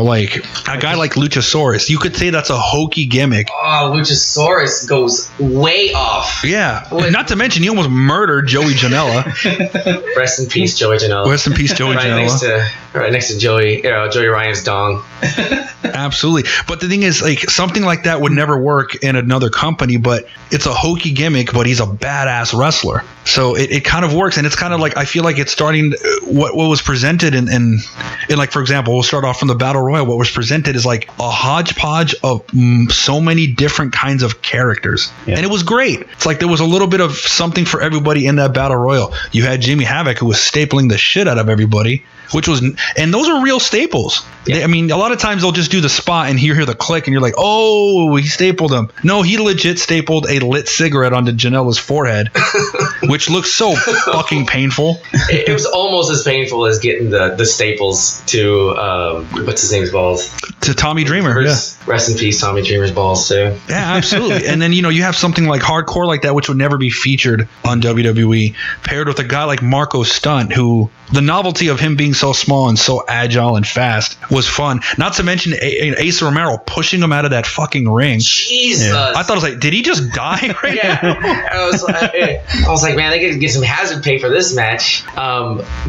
Like a guy like Luchasaurus, you could say that's a hokey gimmick. Oh, Luchasaurus goes way off. Yeah. Not to mention he almost murdered Joey Janela. Rest in peace, Joey Janela. Rest in peace, Joey Janela. Right next to Joey Ryan's dong. Absolutely. But the thing is, like, something like that would never work in another company, but it's a hokey gimmick, but he's a badass wrestler. So it kind of works. And it's kind of like, I feel like it's starting, what was presented in like, for example, we'll start off from the Battle Royal. What was presented is like a hodgepodge of so many different kinds of characters. Yeah. And it was great. It's like there was a little bit of something for everybody in that Battle Royal. You had Jimmy Havoc, who was stapling the shit out of everybody, and those are real staples. Yeah. I mean, a lot of times they'll just do the spot and you hear the click and you're like, oh, he stapled him. No, he legit stapled a lit cigarette onto Janela's forehead, which looks so fucking painful. It was almost as painful as getting the staples to what's his name's balls, to Tommy Dreamer. Yeah. Rest in peace, Tommy Dreamer's balls too. Yeah, absolutely. And then you have something like Hardcore like that, which would never be featured on WWE, paired with a guy like Marco Stunt, who the novelty of him being so small and so agile and fast was fun. Not to mention Ace Romero pushing him out of that fucking ring. Jesus. Yeah. I thought, I was like, did he just die right now? I was like, man, they could get some hazard pay for this match.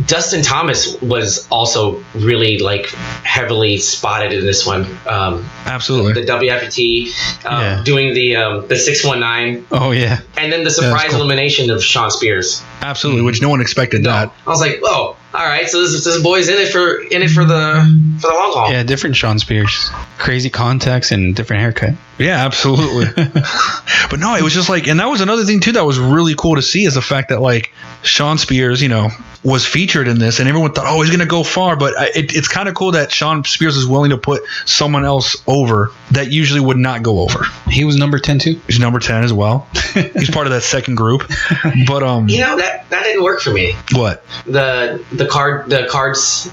Dustin Thomas was also really like heavily spotted in this one. Absolutely. The WFT doing the 619. Oh yeah. And then the surprise elimination of Shawn Spears. Absolutely, which no one expected that. I was like, oh, all right, so this boy's in it for the long haul. Yeah, different Shawn Spears, crazy contacts and different haircut. Yeah, absolutely. But no, it was just like, and that was another thing too that was really cool to see, is the fact that like Shawn Spears, was featured in this, and everyone thought, oh, he's gonna go far. But it's kind of cool that Shawn Spears is willing to put someone else over that usually would not go over. He was number 10 too. He's number 10 as well. He's part of that second group. But that didn't work for me. What? The cards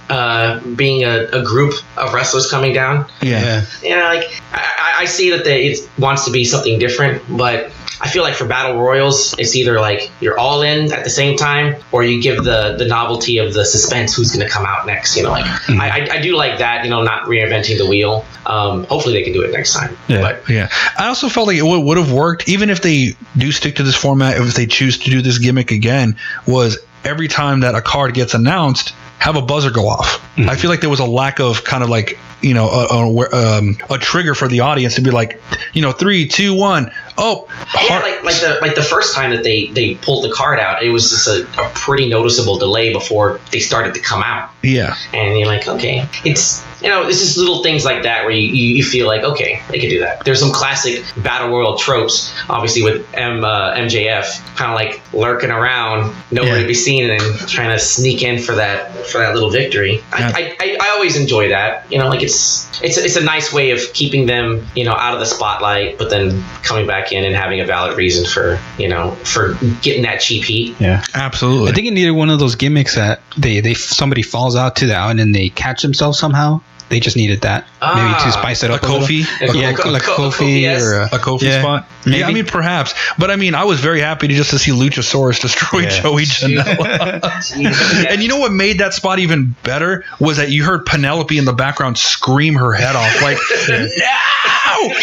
being a group of wrestlers coming down. Yeah. Like I see that it wants to be something different, but I feel like for battle royals, it's either like you're all in at the same time, or you give the novelty of the suspense, who's going to come out next. I do like that. Not reinventing the wheel. Hopefully they can do it next time. Yeah. But yeah, I also felt like it would have worked, even if they do stick to this format. If they choose to do this gimmick again, was every time that a card gets announced, have a buzzer go off. Mm-hmm. I feel like there was a lack of kind of like, a trigger for the audience to be like, 3, 2, 1. Oh, like the first time that they pulled the card out, it was just a pretty noticeable delay before they started to come out. Yeah. And you're like, okay, it's just little things like that where you feel like, okay, they could do that. There's some classic battle royal tropes, obviously with MJF kind of like lurking around, nowhere to be seen, and then trying to sneak in for that little victory. Yeah. I always enjoy that. It's a nice way of keeping them, out of the spotlight, but then coming back in and having a valid reason for getting that cheap heat. Yeah, absolutely. I think it needed one of those gimmicks that somebody falls out to that and then they catch themselves somehow. They just needed that, maybe to spice it up. A Kofi, like Kofi, yes. or a Kofi spot. Maybe. Yeah, I mean, perhaps. But I mean, I was very happy to see Luchasaurus destroy Joey Janela. And you know what made that spot even better was that you heard Penelope in the background scream her head off, like, no!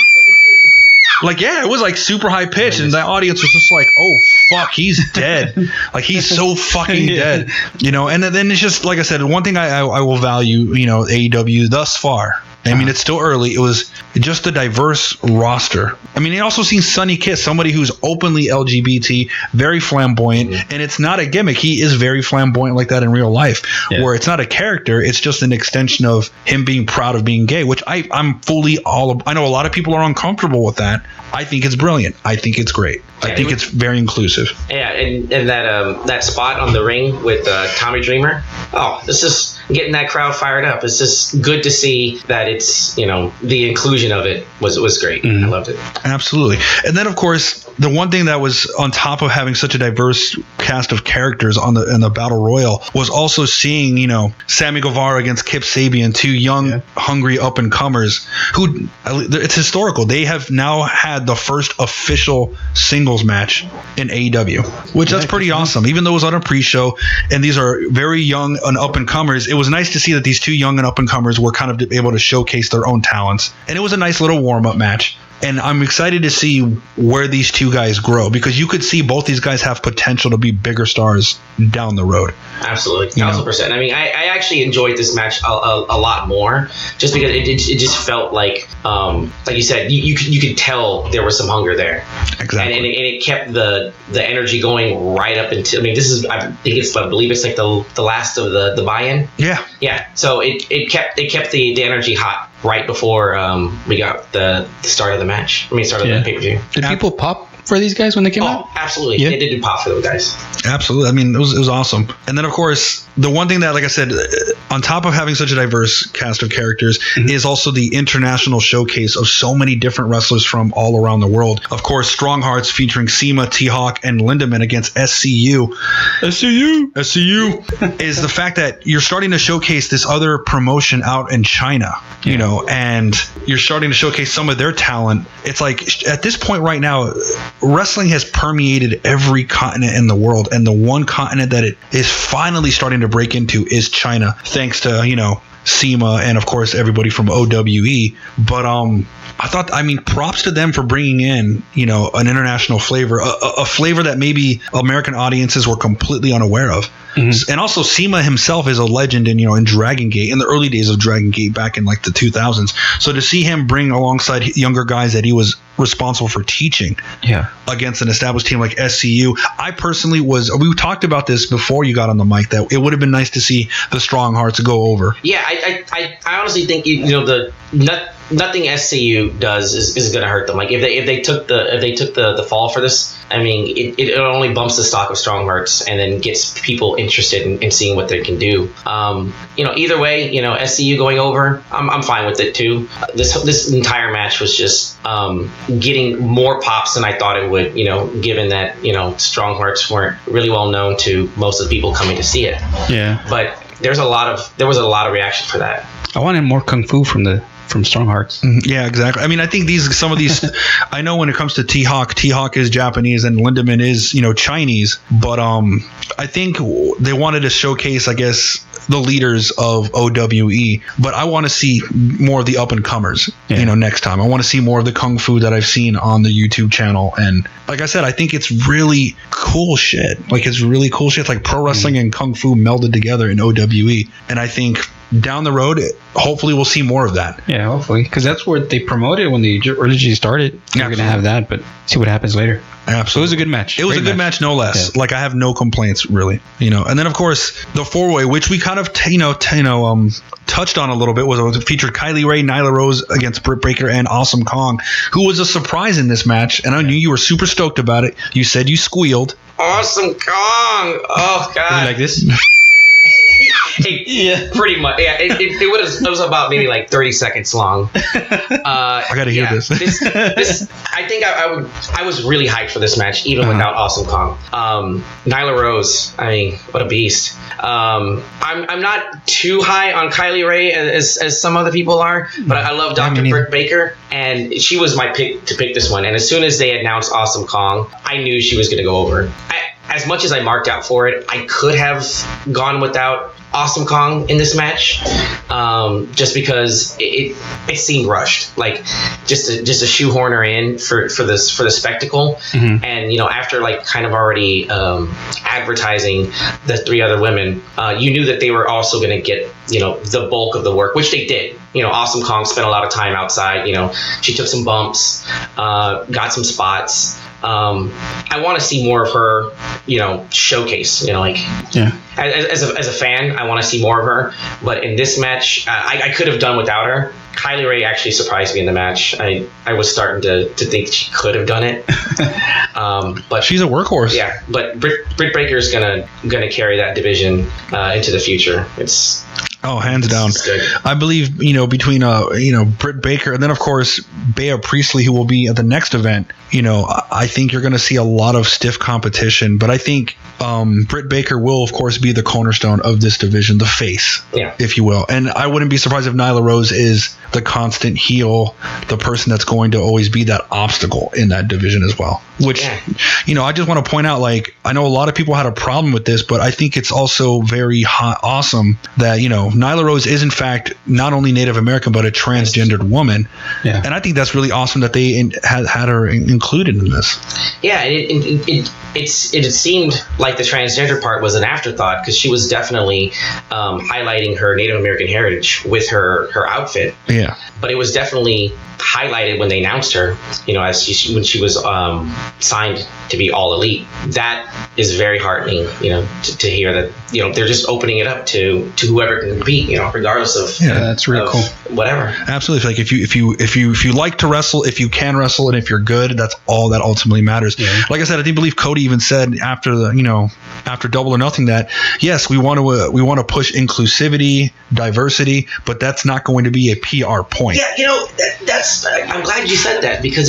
Like, yeah, it was like super high pitched, and the audience was just like, oh, fuck, he's dead. Like, he's so fucking dead. And then it's just, like I said, one thing I will value, AEW thus far I mean, it's still early. It was just a diverse roster. I mean, you also seen Sonny Kiss, somebody who's openly LGBT, very flamboyant, and it's not a gimmick. He is very flamboyant like that in real life, where it's not a character. It's just an extension of him being proud of being gay, which I'm fully I know a lot of people are uncomfortable with that. I think it's brilliant. I think it's great. I think it's very inclusive. Yeah, and that spot on the ring with Tommy Dreamer. Oh, this is getting that crowd fired up. It's just good to see that it's, the inclusion of it was great. I loved it. Absolutely. And then, of course, the one thing that was on top of having such a diverse cast of characters in the Battle Royal was also seeing, Sammy Guevara against Kip Sabian, two young, hungry up-and-comers who, it's historical. They have now had the first official singles match in AEW, which that's pretty awesome. Even though it was on a pre-show, and these are very young and up-and-comers, it was nice to see that these two young and up-and-comers were kind of able to showcase their own talents. And it was a nice little warm-up match. And I'm excited to see where these two guys grow, because you could see both these guys have potential to be bigger stars down the road. Absolutely, 1,000%. I mean, I actually enjoyed this match a lot more, just because it just felt like you said, you could tell there was some hunger there. Exactly. And it kept the energy going right up until, I believe it's like the last of the buy-in. Yeah. Yeah. So it kept the energy hot right before we got the start of the match. Start of the pay-per-view. Did people pop for these guys when they came out? Oh, absolutely. Yeah. They did pop for those guys. Absolutely. I mean, it was awesome. And then, of course, the one thing that, like I said, on top of having such a diverse cast of characters, is also the international showcase of so many different wrestlers from all around the world. Of course, Strong Hearts featuring CIMA, T-Hawk, and Lindemann against SCU. SCU is the fact that you're starting to showcase this other promotion out in China, and you're starting to showcase some of their talent. It's like, at this point right now, wrestling has permeated every continent in the world, and the one continent that it is finally starting to break into is China, thanks to CIMA and of course everybody from OWE. But props to them for bringing in an international flavor, a flavor that maybe American audiences were completely unaware of. And also, CIMA himself is a legend in Dragon Gate, in the early days of Dragon Gate back in like the 2000s. So to see him bring alongside younger guys that he was responsible for teaching against an established team like SCU, I personally we talked about this before you got on the mic, that it would have been nice to see the Strong Hearts go over. Yeah, I honestly think nothing SCU does is going to hurt them. Like if they took the fall for this, it only bumps the stock of Strong Hearts and then gets people interested in seeing what they can do. Either way, SCU going over, I'm fine with it too. This entire match was just getting more pops than I thought it would. Given that Strong Hearts weren't really well known to most of the people coming to see it. Yeah. But there was a lot of reaction for that. I wanted more kung fu from Strong Hearts. Yeah, exactly. I think some of these I know when it comes to T-Hawk is Japanese and Lindemann is, Chinese, but I think they wanted to showcase, I guess, the leaders of OWE, but I want to see more of the up-and-comers, next time. I want to see more of the kung fu that I've seen on the YouTube channel, and like I said, I think it's really cool shit. Like, it's really cool shit. It's like pro wrestling and kung fu melded together in OWE, and I think down the road, hopefully we'll see more of that. Yeah, hopefully, because that's what they promoted when they originally started. They're going to have that, but see what happens later. Absolutely. So it was a good match. It was a good match, no less. Yeah. Like, I have no complaints, really. And then, of course, the four-way, which we kind of touched on a little bit, was featured Kylie Rae, Nyla Rose against Britt Baker and Awesome Kong, who was a surprise in this match, and I knew you were super stoked about it. You said you squealed. Awesome Kong! Oh, God. You like this? Pretty much. Yeah, it was about maybe like 30 seconds long. I gotta hear this. This I think I was really hyped for this match, even without Awesome Kong. Nyla Rose, what a beast. I'm not too high on Kylie Rae as some other people are, but I love Dr. Britt Baker, and she was my pick to pick this one. And as soon as they announced Awesome Kong, I knew she was going to go over. As much as I marked out for it, I could have gone without Awesome Kong in this match, just because it seemed rushed, like just a shoehorn her in for the spectacle, and after like kind of already advertising the three other women, you knew that they were also going to get the bulk of the work, which they did. Awesome Kong spent a lot of time outside. She took some bumps, got some spots. I want to see more of her, showcase. As a fan, I want to see more of her. But in this match, I could have done without her. Kylie Rae actually surprised me in the match. I was starting to think she could have done it. But she's a workhorse. Yeah, but Britt Baker is gonna carry that division into the future. It's hands down. Good. I believe, between Britt Baker and then of course Bea Priestley, who will be at the next event, I think you're going to see a lot of stiff competition, but I think Britt Baker will of course be the cornerstone of this division, the face, if you will. And I wouldn't be surprised if Nyla Rose is the constant heel, the person that's going to always be that obstacle in that division as well. Which, I just want to point out, I know a lot of people had a problem with this, but I think it's also very awesome that, Nyla Rose is in fact not only Native American, but a transgendered woman. Yeah. And I think that's really awesome that they had her included in this. Yeah, it seemed like the transgender part was an afterthought because she was definitely highlighting her Native American heritage with her outfit. Yeah. But it was definitely highlighted when they announced her, when she was signed to be All Elite. That is very heartening, to hear that, they're just opening it up to whoever can compete, regardless of that's really cool. Whatever. Absolutely. If you like to wrestle, if you can wrestle, and if you're good, that's all that ultimately matters. Yeah. Like I said, I do believe Cody even said after after Double or Nothing that yes, we want to push inclusivity, diversity, but that's not going to be a PR point. Yeah, that's. I'm glad you said that because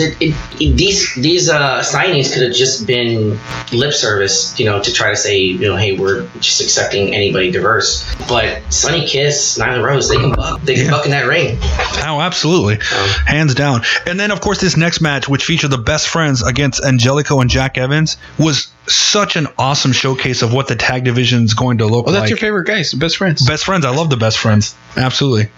these signings could have just been lip service, to try to say, hey, we're just accepting anybody diverse. But Sunny Kiss, Nyla Rose, they can buck. They can buck in that ring. Oh, absolutely, hands down. And then of course this next match, which featured the Best Friends against Angelico and Jack Evans, was such an awesome showcase of what the tag division is going to look like. That's your favorite guys, the Best Friends. Best Friends. I love the Best Friends. Absolutely.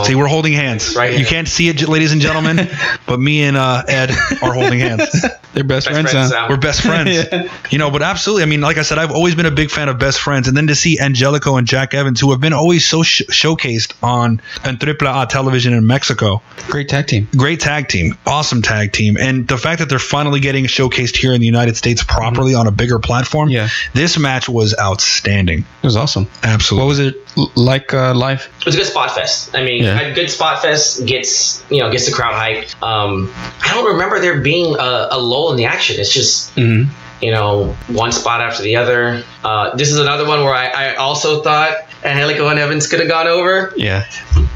See, we're holding hands. Right. You can't see it, ladies and gentlemen, but me and Ed are holding hands. They're best friends. We're best friends. Yeah. But absolutely. I mean, like I said, I've always been a big fan of Best Friends, and then to see Angelico and Jack Evans, who have been always so showcased on AAA television in Mexico. Great tag team. Awesome tag team. And the fact that they're finally getting showcased here in the United States properly on a bigger platform. Yeah. This match was outstanding. It was awesome. Absolutely. What was it like live? It was a good spot fest. I mean, a good spot fest gets the crowd hyped. I don't remember there being a lull in the action. It's just one spot after the other. This is another one where I also thought Angelico and Evans could have gone over. Yeah.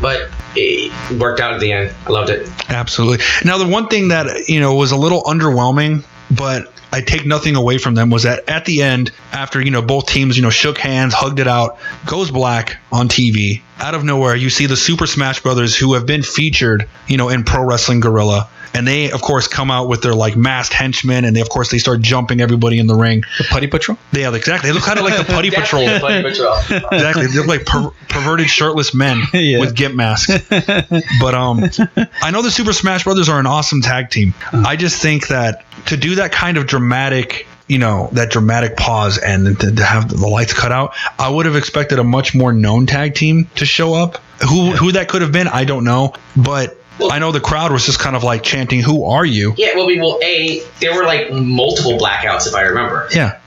But it worked out at the end. I loved it. Absolutely. Now, the one thing that, was a little underwhelming, but I take nothing away from them, was that at the end, after, both teams, shook hands, hugged it out, goes black on TV. Out of nowhere, you see the Super Smash Brothers, who have been featured, in Pro Wrestling Guerrilla. And they, of course, come out with their masked henchmen, and they start jumping everybody in the ring. The Putty Patrol? Yeah, exactly. They look kind of like the Putty Patrol. The Putty Patrol. Exactly. They look like perverted shirtless men with gimp masks. But I know the Super Smash Brothers are an awesome tag team. I just think that to do that kind of dramatic, that dramatic pause and to have the lights cut out, I would have expected a much more known tag team to show up. Who that could have been, I don't know. But I know the crowd was just kind of chanting, "Who are you?" Yeah, there were multiple blackouts, if I remember. Yeah,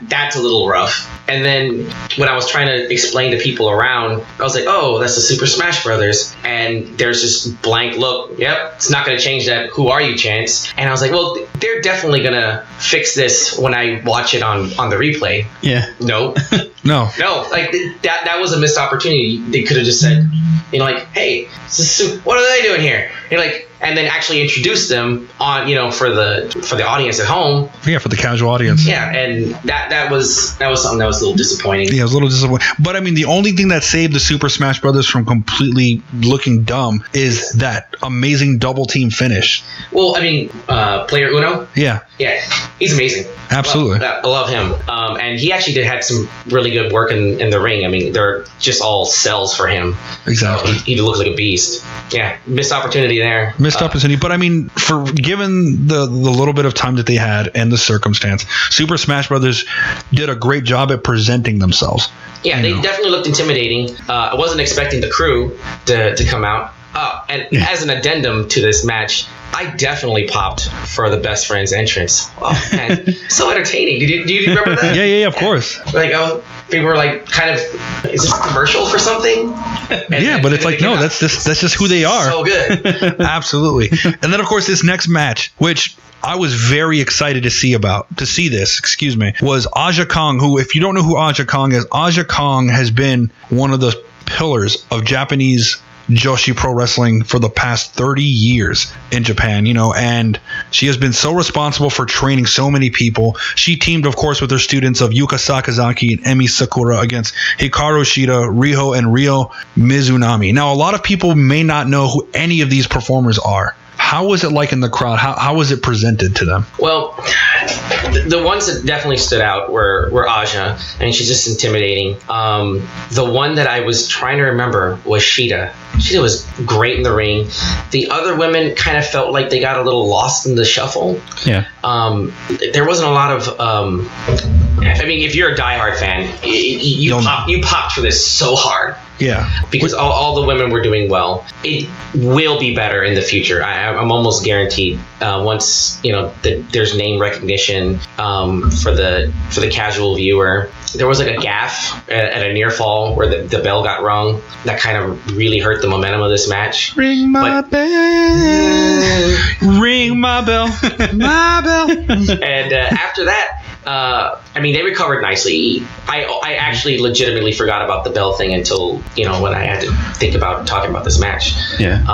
that's a little rough. And then when I was trying to explain to people around, I was like, "Oh, that's the Super Smash Brothers," and there's this blank look. Yep, it's not going to change that "Who are you" chance. And I was like, "Well, they're definitely going to fix this when I watch it on the replay." Yeah. No. No. That was a missed opportunity. They could have just said, "Hey, what are they doing here?" And then actually introduce them on, for the audience at home. Yeah, for the casual audience. Yeah, and that was something that was a little disappointing. Yeah, it was a little disappointing. But I mean, the only thing that saved the Super Smash Brothers from completely looking dumb is that amazing double team finish. Well, I mean, Player Uno. Yeah, he's amazing. Absolutely, I love him. And he actually had some really good work in the ring. I mean, they're just all cells for him. Exactly. He looks like a beast. Yeah, missed opportunity there. missed opportunity. But I mean, for given the little bit of time that they had and the circumstance, Super Smash Brothers did a great job at presenting themselves. Yeah, they definitely looked intimidating. I wasn't expecting the crew to come out. And as an addendum to this match, I definitely popped for the Best Friends entrance. Oh man, so entertaining. Do you remember that? Yeah, of course. Like, people were like, kind of, is this a commercial for something? But it's like, no, that's just who they are. So good. Absolutely. And then of course this next match, which I was very excited to see was Aja Kong, who, if you don't know who Aja Kong is, Aja Kong has been one of the pillars of Japanese Joshi Pro Wrestling for the past 30 years in Japan, and she has been so responsible for training so many people. She teamed, of course, with her students of Yuka Sakazaki and Emi Sakura against Hikaru Shida, Riho, and Ryo Mizunami. Now, a lot of people may not know who any of these performers are. How was it like in the crowd? How was it presented to them? Well, the ones that definitely stood out were Aja. I mean, she's just intimidating. The one that I was trying to remember was Shida. Shida was great in the ring. The other women kind of felt like they got a little lost in the shuffle. Yeah. There wasn't a lot of... I mean, if you're a diehard fan, you popped for this so hard. Yeah. Because all the women were doing well. It will be better in the future. I'm almost guaranteed. Once there's name recognition for the casual viewer. There was like a gaffe at a near fall where the bell got rung. That kind of really hurt the momentum of this match. Ring my bell. Ring my bell. My bell. And after that, I mean, they recovered nicely. I actually legitimately forgot about the bell thing until when I had to think about talking about this match. Yeah.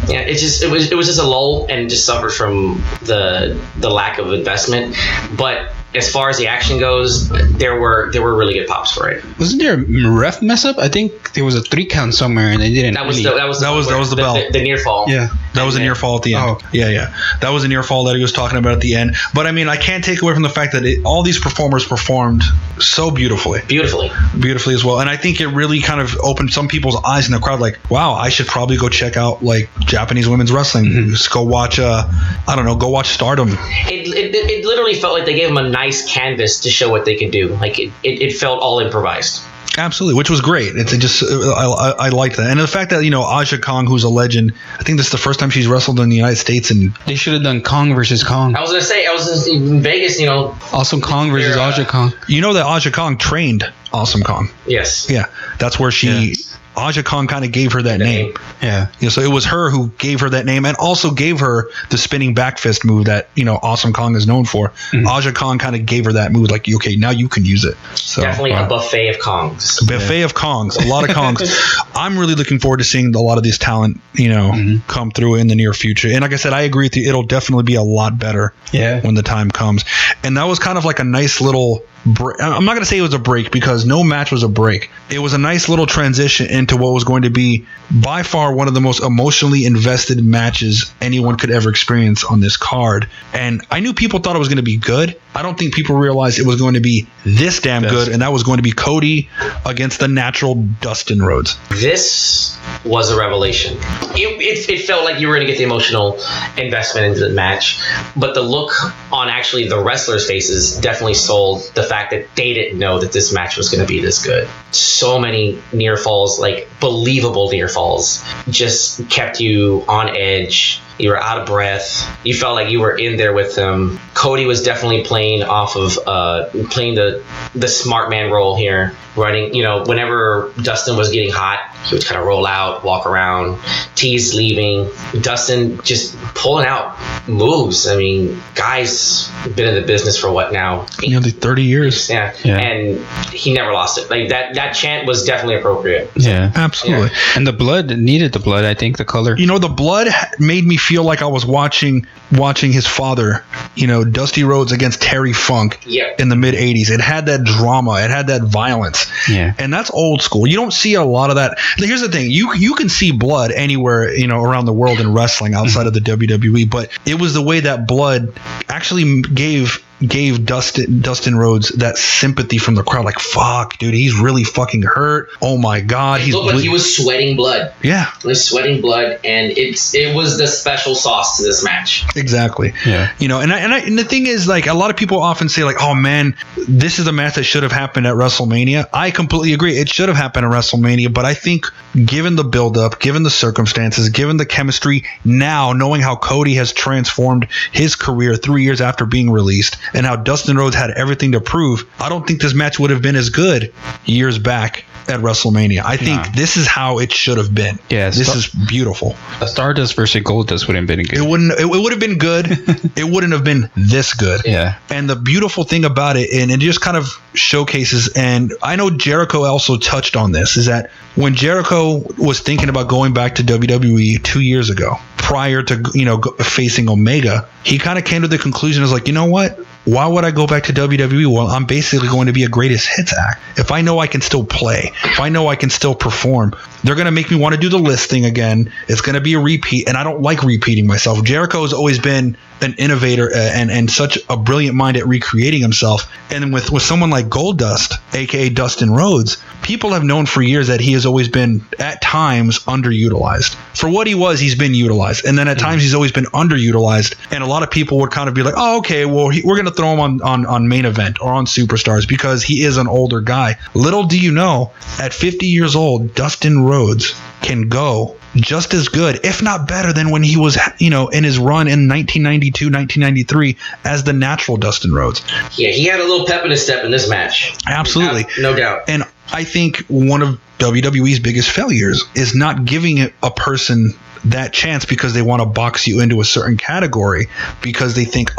It was just a lull and just suffered from the lack of investment. But as far as the action goes, there were really good pops for it. Wasn't there a ref mess up? I think there was a 3 count somewhere and they didn't. That was the bell. The near fall. Yeah. That was a near fall at the end. Oh. Yeah. That was a near fall that he was talking about at the end. But I mean, I can't take away from the fact that all these performers performed so beautifully as well. And I think it really kind of opened some people's eyes in the crowd. Like, wow, I should probably go check out like Japanese women's wrestling. Mm-hmm. Just go watch go watch Stardom. It literally felt like they gave them a nice canvas to show what they could do. Like it felt all improvised. Absolutely, which was great. I liked that, and the fact that Aja Kong, who's a legend, I think this is the first time she's wrestled in the United States, and they should have done Kong versus Kong. I was gonna say I was in Vegas, Awesome Kong versus Aja Kong. That Aja Kong trained Awesome Kong. Yes. Yeah, that's where she. Yeah. Aja Kong kind of gave her that name. Yeah. So it was her who gave her that name and also gave her the spinning back fist move that, Awesome Kong is known for. Mm-hmm. Aja Kong kind of gave her that move like, okay, now you can use it. So definitely a buffet of Kongs. Of Kongs. A lot of Kongs. I'm really looking forward to seeing a lot of this talent, come through in the near future. And like I said, I agree with you. It'll definitely be a lot better when the time comes. And that was kind of like a nice little I'm not going to say it was a break because no match was a break. It was a nice little transition into what was going to be by far one of the most emotionally invested matches anyone could ever experience on this card. And I knew people thought it was going to be good. I don't think people realized it was going to be this damn good, and that was going to be Cody against the natural Dustin Rhodes. This was a revelation. It felt like you were going to get the emotional investment into the match, but the look on actually the wrestlers' faces definitely sold the fact that they didn't know that this match was going to be this good. So many near falls, like believable near falls, just kept you on edge. You were out of breath. You felt like you were in there with them. Cody was definitely playing off of playing the smart man role here. Running, whenever Dustin was getting hot, he would kind of roll out, walk around, tease leaving. Dustin just pulling out moves. I mean, guy's been in the business for what now? Nearly 30 years. Yeah. And he never lost it. Like that chant was definitely appropriate. Yeah, absolutely. Yeah. And the blood needed the blood. I think the color. The blood made me feel like I was watching his father, Dusty Rhodes against Terry Funk in the mid 80s. It had that drama. It had that violence. Yeah. And that's old school. You don't see a lot of that. Here's the thing. You can see blood anywhere, around the world in wrestling outside of the WWE, but it was the way that blood actually gave gave Dustin Rhodes that sympathy from the crowd. Like, fuck, dude, he's really fucking hurt. Oh my God, It looked like he was sweating blood. Yeah, He was sweating blood, and it was the special sauce to this match. exactly. Yeah. You know, and the thing is, like, a lot of people often say, like, oh man, this is a match that should have happened at WrestleMania. I completely agree. It should have happened at WrestleMania, but I think given the buildup, given the circumstances, given the chemistry, now knowing how Cody has transformed his career 3 years after being released, and how Dustin Rhodes had everything to prove, I don't think this match would have been as good years back at WrestleMania. I think this is how it should have been. Yeah, this is beautiful. A Stardust versus Goldust would have been good. It would have been good. It wouldn't have been this good. Yeah. And the beautiful thing about it, and it just kind of showcases, and I know Jericho also touched on this, is that when Jericho was thinking about going back to WWE 2 years ago, prior to, you know, facing Omega, he kind of came to the conclusion, is like, you know what? Why would I go back to WWE? Well, I'm basically going to be a greatest hits act. If I know I can still play, if I know I can still perform, they're going to make me want to do the list thing again. It's going to be a repeat, and I don't like repeating myself. Jericho has always been an innovator and such a brilliant mind at recreating himself. And with someone like Goldust, aka Dustin Rhodes, people have known for years that he has always been, at times, underutilized. For what he was, he's been utilized. And then at times, he's always been underutilized. And a lot of people would kind of be like, oh, okay, well, we're going to throw him on main event or on Superstars because he is an older guy. Little do you know, at 50 years old, Dustin Rhodes can go just as good, if not better, than when he was, you know, in his run in 1992, 1993 as the natural Dustin Rhodes. Yeah, he had a little pep in his step in this match. Absolutely. No doubt. And I think one of WWE's biggest failures is not giving a person that chance because they want to box you into a certain category, because they think,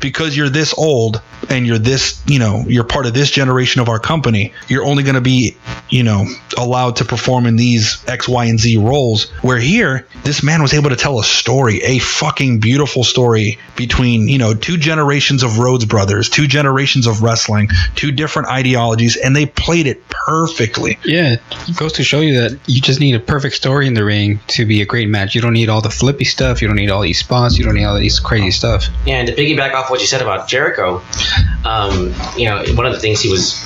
because you're this old and you're this, you know, you're part of this generation of our company, you're only going to be, you know, allowed to perform in these X, Y, and Z roles. Where here, this man was able to tell a story, a fucking beautiful story between, you know, two generations of Rhodes brothers, two generations of wrestling, two different ideologies, and they played it perfectly. Yeah, it goes to show you that you just need a perfect story in the ring to be a great match. You don't need all the flippy stuff. You don't need all these spots. You don't need all these crazy stuff. Yeah, and to piggyback off what you said about Jericho, you know, one of the things he was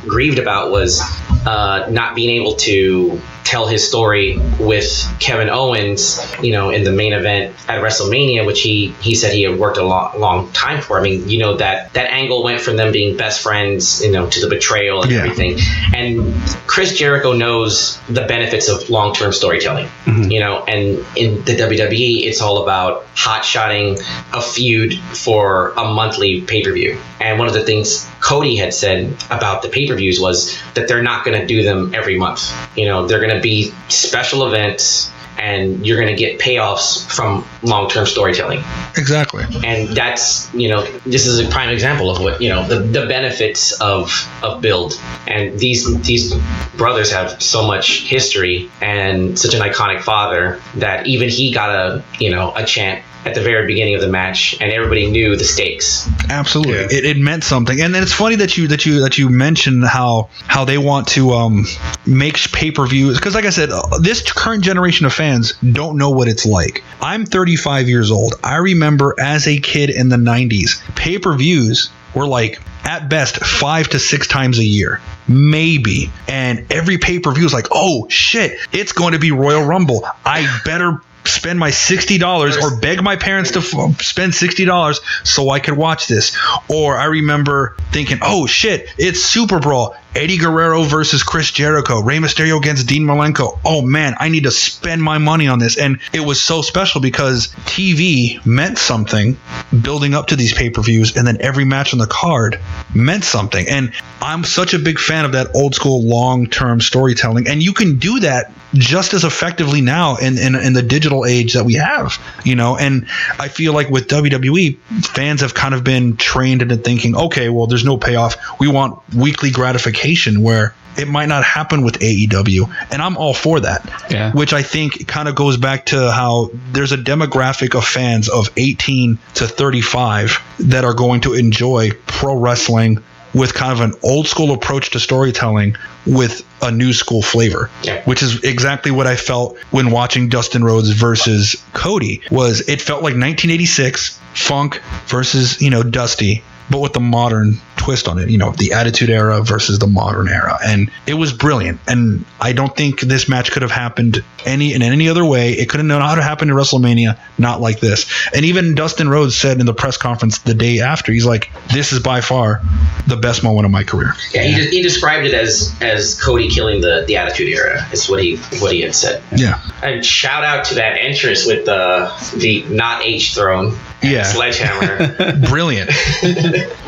grieved about was not being able to tell his story with Kevin Owens, you know, in the main event at WrestleMania, which he said he had worked a long time for. I mean, you know, that angle went from them being best friends, you know, to the betrayal and everything. And Chris Jericho knows the benefits of long-term storytelling, you know, and in the WWE, it's all about hot-shotting a feud for a monthly pay-per-view. And one of the things Cody had said about the pay-per-views was that they're not going to do them every month. You know, they're going to be special events, and you're going to get payoffs from long-term storytelling. Exactly. And that's, you know, this is a prime example of what, you know, the benefits of build. And these brothers have so much history and such an iconic father that even he got a chant at the very beginning of the match, and everybody knew the stakes. Absolutely, it meant something. And then it's funny that you mentioned how they want to make pay-per-views, because like I said, this current generation of fans don't know what it's like. I'm 35 years old. I remember as a kid in the 90s, pay-per-views were like at best 5 to 6 times a year, maybe. And every pay-per-view is like, oh shit, it's going to be Royal Rumble. I better spend my $60 or beg my parents to spend $60 so I could watch this. Or I remember thinking, oh shit, it's Super Brawl. Eddie Guerrero versus Chris Jericho, Rey Mysterio against Dean Malenko. Oh man, I need to spend my money on this. And it was so special because TV meant something building up to these pay-per-views, and then every match on the card meant something. And I'm such a big fan of that old school long-term storytelling. And you can do that just as effectively now in the digital age that we have, you know. And I feel like with WWE, fans have kind of been trained into thinking, okay, well, there's no payoff. We want weekly gratification, where it might not happen with AEW. And I'm all for that. Yeah. Which I think kind of goes back to how there's a demographic of fans of 18 to 35 that are going to enjoy pro wrestling with kind of an old school approach to storytelling with a new school flavor, which is exactly what I felt when watching Dustin Rhodes versus Cody. It felt like 1986 Funk versus, you know, Dusty, but with the modern twist on it, the Attitude Era versus the modern era. And it was brilliant. And I don't think this match could have happened in any other way. It couldn't have happened in WrestleMania, not like this. And even Dustin Rhodes said in the press conference the day after, he's like, this is by far the best moment of my career. Yeah, he described it as Cody killing the Attitude Era. Is what he had said. Yeah. And shout out to that entrance with the not H throne. Yeah. Sledgehammer. Brilliant.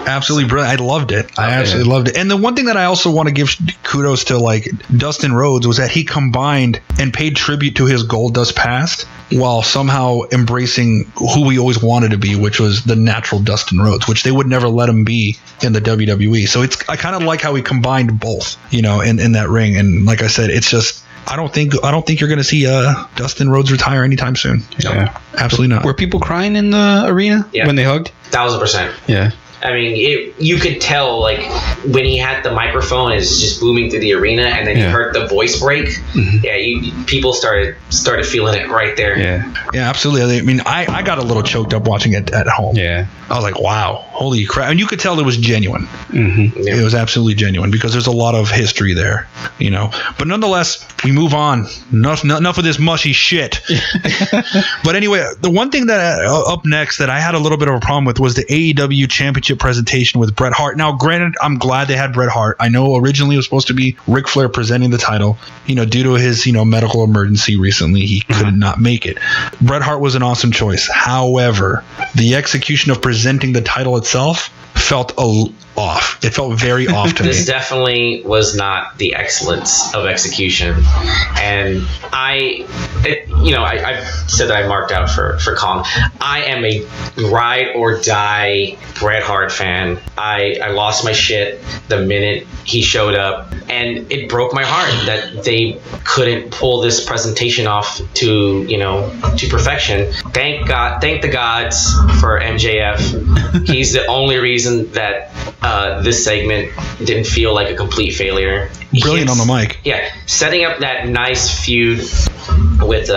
Absolutely brilliant. I loved it. I absolutely loved it. And the one thing that I also want to give kudos to like Dustin Rhodes was that he combined and paid tribute to his Goldust past while somehow embracing who he always wanted to be, which was the natural Dustin Rhodes, which they would never let him be in the WWE. So I kind of like how he combined both, in that ring. And like I said, it's just, I don't think you're going to see Dustin Rhodes retire anytime soon. Yeah, absolutely not. Were people crying in the arena when they hugged? 1,000%. Yeah. I mean, you could tell, like, when he had the microphone, it's just booming through the arena, and then you heard the voice break. Mm-hmm. Yeah, people started feeling it right there. Yeah, absolutely. I mean, I got a little choked up watching it at home. Yeah. I was like, wow, holy crap. And you could tell it was genuine. Mm-hmm. Yeah. It was absolutely genuine because there's a lot of history there, But nonetheless, we move on. Enough of this mushy shit. But anyway, the one thing that up next that I had a little bit of a problem with was the AEW Championship presentation with Bret Hart. Now, granted, I'm glad they had Bret Hart. I know originally it was supposed to be Ric Flair presenting the title. Due to his, medical emergency recently, he could not make it. Bret Hart was an awesome choice. However, the execution of presenting the title itself felt off. It felt very off to me. This definitely was not the excellence of execution. And I said that I marked out for Kong. I am a ride or die Bret Hart fan. I lost my shit the minute he showed up, and it broke my heart that they couldn't pull this presentation off to perfection. Thank the gods for MJF. He's the only reason that this segment didn't feel like a complete failure. Brilliant on the mic. Yeah, setting up that nice feud with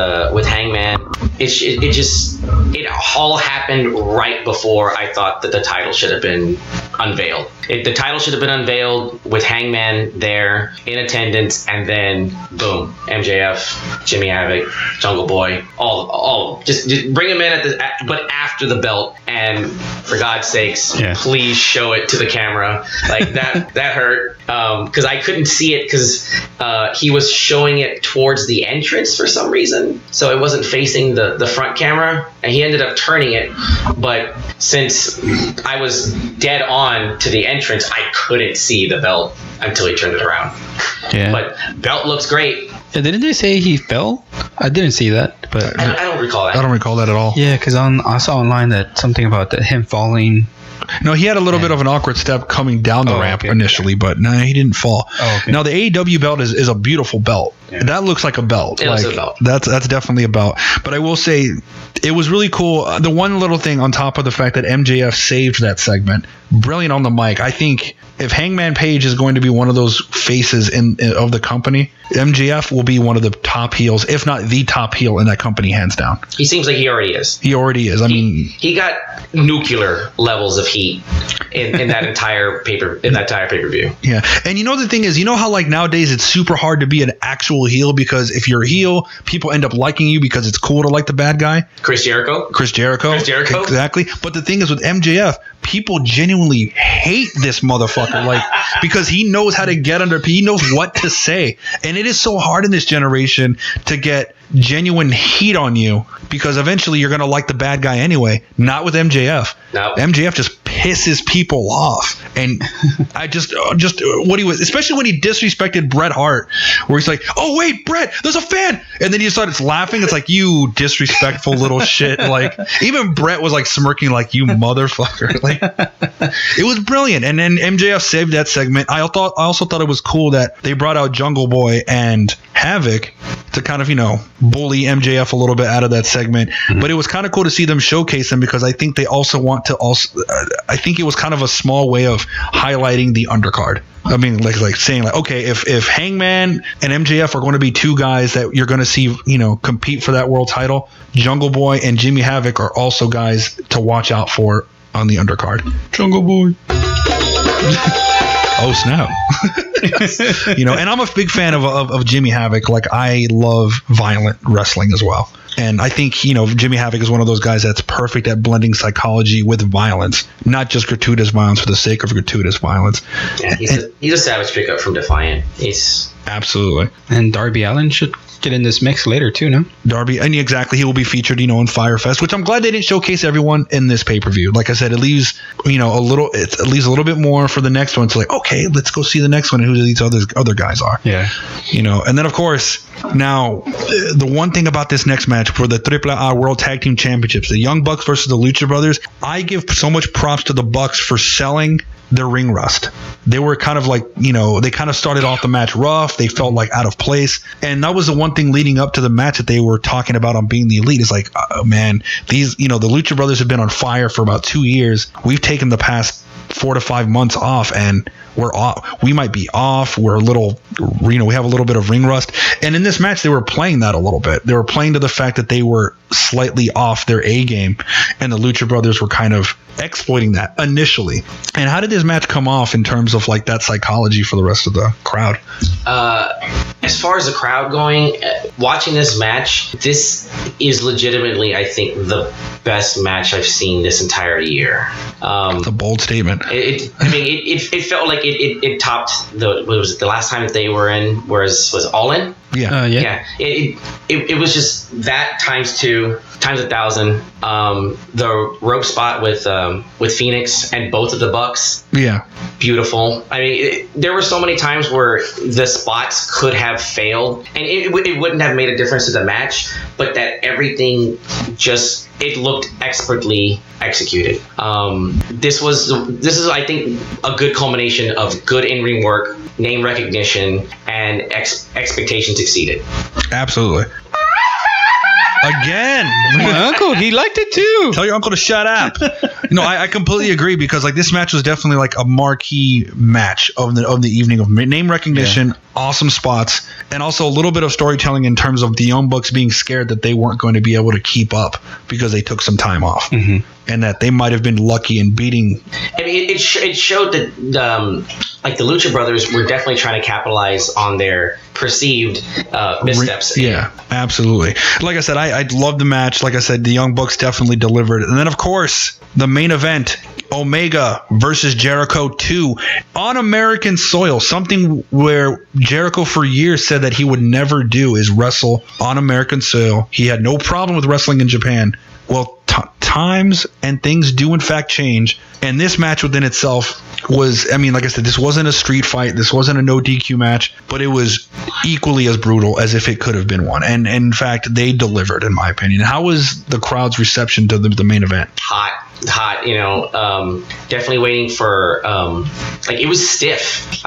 Hangman. It all happened right before I thought that the title should have been unveiled. The title should have been unveiled with Hangman there in attendance, and then boom, MJF, Jimmy Havoc, Jungle Boy, all just bring him in but after the belt. And for God's sakes, please show it to the camera. Like that hurt because I couldn't see it because he was showing it towards the entrance for some reason, so it wasn't facing the front camera, and he ended up turning it. But since I was dead on to the entrance, I couldn't see the belt until he turned it around. Yeah. But belt looks great. Yeah, didn't they say he fell? I didn't see that, but I don't recall that. I don't recall that at all. Yeah, because I saw online that something about him falling. No, he had a little bit of an awkward step coming down the ramp initially, but no, he didn't fall. Oh, okay. Now, the AEW belt is a beautiful belt. Yeah. That looks like a belt. It looks like a belt. That's definitely a belt. But I will say, it was really cool. The one little thing on top of the fact that MJF saved that segment, brilliant on the mic. I think if Hangman Page is going to be one of those faces of the company, MJF will be one of the top heels, if not the top heel in that company, hands down. He seems like he already is. He already is. I mean, he got nuclear levels of heat in that entire pay-per-view. Yeah. And the thing is, how like nowadays it's super hard to be an actual heel, because if you're a heel, people end up liking you because it's cool to like the bad guy. Chris Jericho. Exactly. But the thing is with MJF, people genuinely hate this motherfucker, like, because he knows how to get under, he knows what to say. And it is so hard in this generation to get genuine heat on you, because eventually you're going to like the bad guy anyway. Not with MJF. No. MJF just pisses people off. And I just what he was, especially when he disrespected Bret Hart, where he's like, oh wait, Bret, there's a fan, and then he starts laughing. It's like, you disrespectful little shit. Like, even Bret was like smirking like, you motherfucker. Like, it was brilliant. And then MJF saved that segment. I also thought it was cool that they brought out Jungle Boy and Havoc to kind of, bully MJF a little bit out of that segment. Mm-hmm. But it was kind of cool to see them showcase him, because I think they also want to I think it was kind of a small way of highlighting the undercard. I mean, like saying like, okay, if Hangman and MJF are going to be two guys that you're going to see, compete for that world title, Jungle Boy and Jimmy Havoc are also guys to watch out for on the undercard. Jungle Boy. Oh snap! And I'm a big fan of Jimmy Havoc. Like, I love violent wrestling as well, and I think Jimmy Havoc is one of those guys that's perfect at blending psychology with violence, not just gratuitous violence for the sake of gratuitous violence. Yeah, he's a savage pickup from Defiant. He's absolutely. And Darby Allin should get in this mix later too, no? Darby, and exactly, he will be featured, in Firefest, which I'm glad they didn't showcase everyone in this pay-per-view. Like I said, it leaves, it leaves a little bit more for the next one. It's like, okay, let's go see the next one and who these other guys are. Yeah. And then of course, now the one thing about this next match for the AAA World Tag Team Championships, the Young Bucks versus the Lucha Brothers, I give so much props to the Bucks for selling their ring rust. They were kind of like, they kind of started off the match rough. They felt like out of place. And that was the one thing leading up to the match that they were talking about on Being the Elite. Is like, oh, man, these, the Lucha Brothers have been on fire for about 2 years. We've taken the past 4 to 5 months off, and we're off. We might be off. We're a little, we have a little bit of ring rust. And in this match, they were playing that a little bit. They were playing to the fact that they were slightly off their A game, and the Lucha Brothers were kind of exploiting that initially. And how did this match come off in terms of like that psychology for the rest of the crowd? As far as the crowd going, watching this match, this is legitimately, I think, the best match I've seen this entire year. It's a bold statement. It felt like it topped the last time that they were in, was All In? Yeah. Yeah. It was just that times 2, times 1,000. The rope spot with Phoenix and both of the Bucks. Yeah. Beautiful. I mean, there were so many times where the spots could have failed, and it wouldn't have made a difference to the match, but that everything just, it looked expertly executed. This is, I think, a good culmination of good in-ring work, name recognition, and expectations exceeded. Absolutely. Again, My uncle, he liked it too. tell your uncle to shut up. I completely agree, because like this match was definitely like a marquee match of the evening, of name recognition, awesome spots, and also a little bit of storytelling in terms of the Young Bucks being scared that they weren't going to be able to keep up because they took some time off, and that they might have been lucky in beating. I mean, it showed that the Lucha Brothers were definitely trying to capitalize on their perceived missteps. Yeah, absolutely. Like I said, I loved the match. Like I said, the Young Bucks definitely delivered. And then, of course, the main event, Omega versus Jericho 2 on American soil. Something where Jericho for years said that he would never do is wrestle on American soil. He had no problem with wrestling in Japan. Well, times and things do in fact change, and this match within itself was, I mean, like I said, this wasn't a street fight, this wasn't a no DQ match, but it was equally as brutal as if it could have been one, and in fact they delivered, in my opinion. How was the crowd's reception to the main event? Hot, definitely waiting for, it was stiff.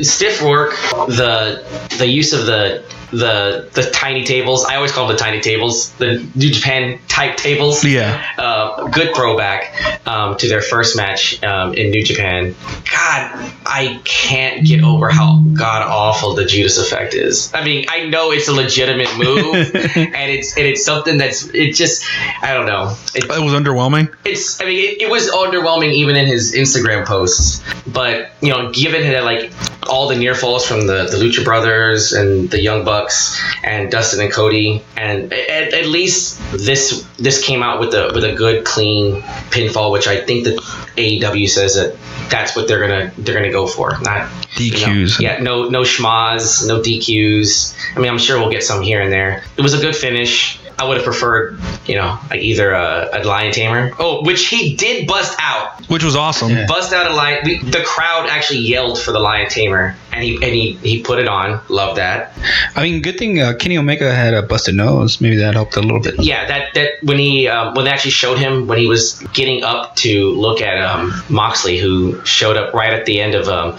Stiff work. The use of the tiny tables. I always call them the tiny tables, the New Japan type tables. Good throwback to their first match in New Japan. God, I can't get over how god awful the Judas Effect is. I mean, I know it's a legitimate move, and it's something I don't know. It was underwhelming. It was underwhelming even in his Instagram posts. But given that like all the near falls from the Lucha Brothers and the Young Bucks and Dustin and Cody, and at least this came out with a good clean pinfall, which I think that AEW says that's what they're gonna go for, not DQs. No schmaz, no DQs. I mean, I'm sure we'll get some here and there. It was a good finish. I would have preferred, either a Lion Tamer. Oh, which he did bust out. Which was awesome. Yeah. Bust out a lion. The crowd actually yelled for the Lion Tamer, and he put it on. Love that. I mean, good thing Kenny Omega had a busted nose. Maybe that helped a little bit. Yeah, that when when they actually showed him when he was getting up to look at Moxley, who showed up right at the end of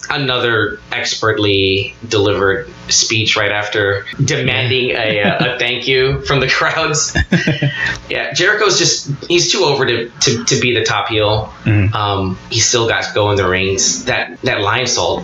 another expertly delivered speech right after demanding a thank you from the crowds. Yeah, Jericho's he's too over to be the top heel. He's still got to go in the rings. That Lion Salt,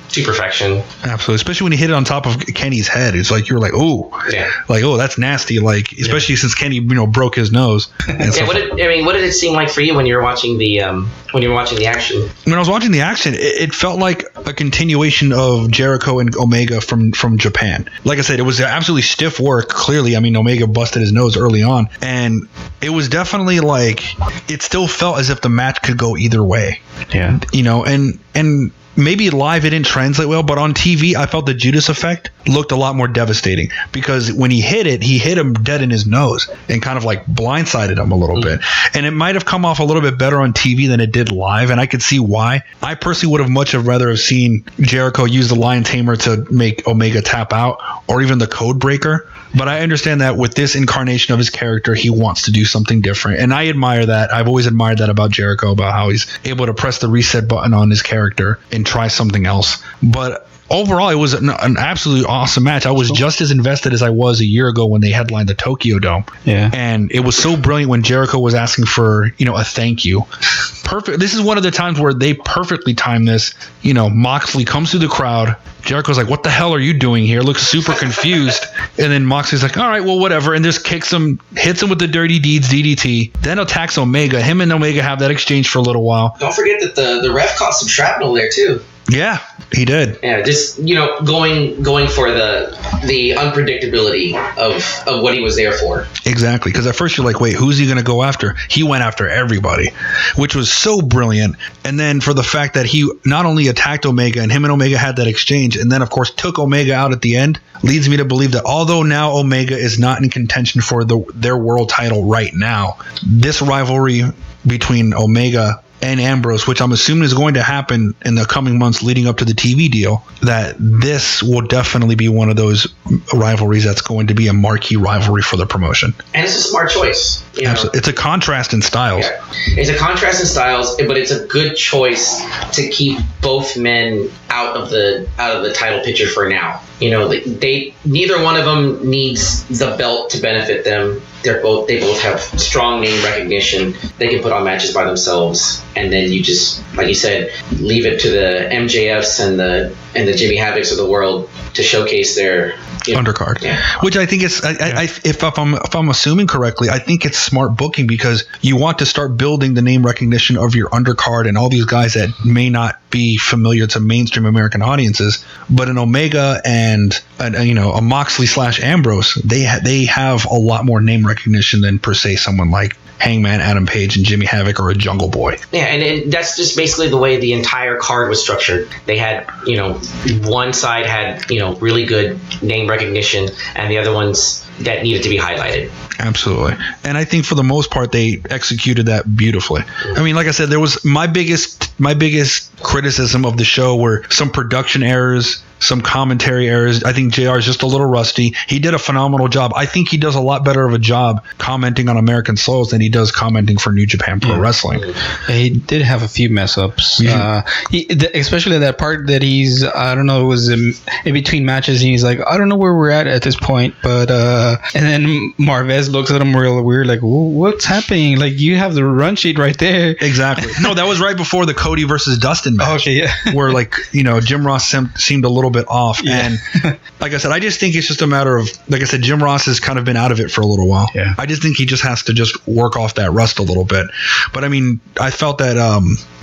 to perfection. Absolutely, especially when he hit it on top of Kenny's head. It's like you're like, oh, Yeah. like that's nasty. Like especially since Kenny, broke his nose. And Yeah, stuff. what did it seem like for you when you were watching the action? When I was watching the action, it felt like a continuation of Jericho and Omega from Japan. Like I said, it was absolutely stiff work. Clearly, I mean, Omega busted his nose early on, and it was definitely like it still felt as if the match could go either way. Yeah. And maybe live it didn't translate well, but on TV I felt the Judas effect looked a lot more devastating because when he hit him dead in his nose and kind of like blindsided him a little bit. And it might have come off a little bit better on TV than it did live, and I could see why. I personally would have much rather have seen Jericho use the Lion Tamer to make Omega tap out, or even the Code Breaker. But I understand that with this incarnation of his character, he wants to do something different. And I admire that. I've always admired that about Jericho, about how he's able to press the reset button on his character and try something else. But overall, it was an absolutely awesome match. I was just as invested as I was a year ago when they headlined the Tokyo Dome. Yeah. And it was so brilliant when Jericho was asking for, a thank you. Perfect. This is one of the times where they perfectly timed this. Moxley comes through the crowd. Jericho's like, what the hell are you doing here? Looks super confused. And then Moxley's like, all right, well, whatever. And just kicks him, hits him with the Dirty Deeds DDT, then attacks Omega. Him and Omega have that exchange for a little while. Don't forget that the ref caught some shrapnel there too. Yeah, he did. Yeah, just going for the unpredictability of what he was there for. Exactly, because at first you're like, wait, who's he going to go after? He went after everybody, which was so brilliant. And then for the fact that he not only attacked Omega, and him and Omega had that exchange, and then of course took Omega out at the end, leads me to believe that although now Omega is not in contention for their world title right now, this rivalry between Omega and Ambrose, which I'm assuming is going to happen in the coming months leading up to the TV deal, that this will definitely be one of those rivalries that's going to be a marquee rivalry for the promotion. And it's a smart choice. Absolutely. It's a contrast in styles. Yeah. It's a contrast in styles, but it's a good choice to keep both men out of the title picture for now. They neither one of them needs the belt to benefit them. They both have strong name recognition. They can put on matches by themselves, and then you just, like you said, leave it to the MJFs and the Jimmy Havocs of the world to showcase their undercard. Yeah. Which I think is, if I'm assuming correctly, I think it's smart booking because you want to start building the name recognition of your undercard and all these guys that may not be familiar to mainstream American audiences, but an Omega and a Moxley / Ambrose, they have a lot more name recognition than per se someone like Hangman, Adam Page, and Jimmy Havoc, or a Jungle Boy. Yeah, and that's just basically the way the entire card was structured. They had, one side had, really good name recognition, and the other ones that needed to be highlighted. Absolutely. And I think for the most part, they executed that beautifully. I mean, like I said, there was my biggest criticism of the show were some production errors, some commentary errors. I think JR is just a little rusty. He did a phenomenal job. I think he does a lot better of a job commenting on American Souls than he does commenting for New Japan Pro Wrestling. He did have a few mess ups. Especially that part that he's, I don't know, it was in between matches, and he's like, I don't know where we're at this point, but and then Marvez looks at him real weird, like, what's happening? Like, you have the run sheet right there. Exactly. No, that was right before the Cody versus Dustin match. Okay, yeah. Where Jim Ross seemed a little bit off. Yeah. And like I said, I just think it's just a matter of, like I said, Jim Ross has kind of been out of it for a little while. Yeah. I just think he just has to just work off that rust a little bit. But I mean, I felt that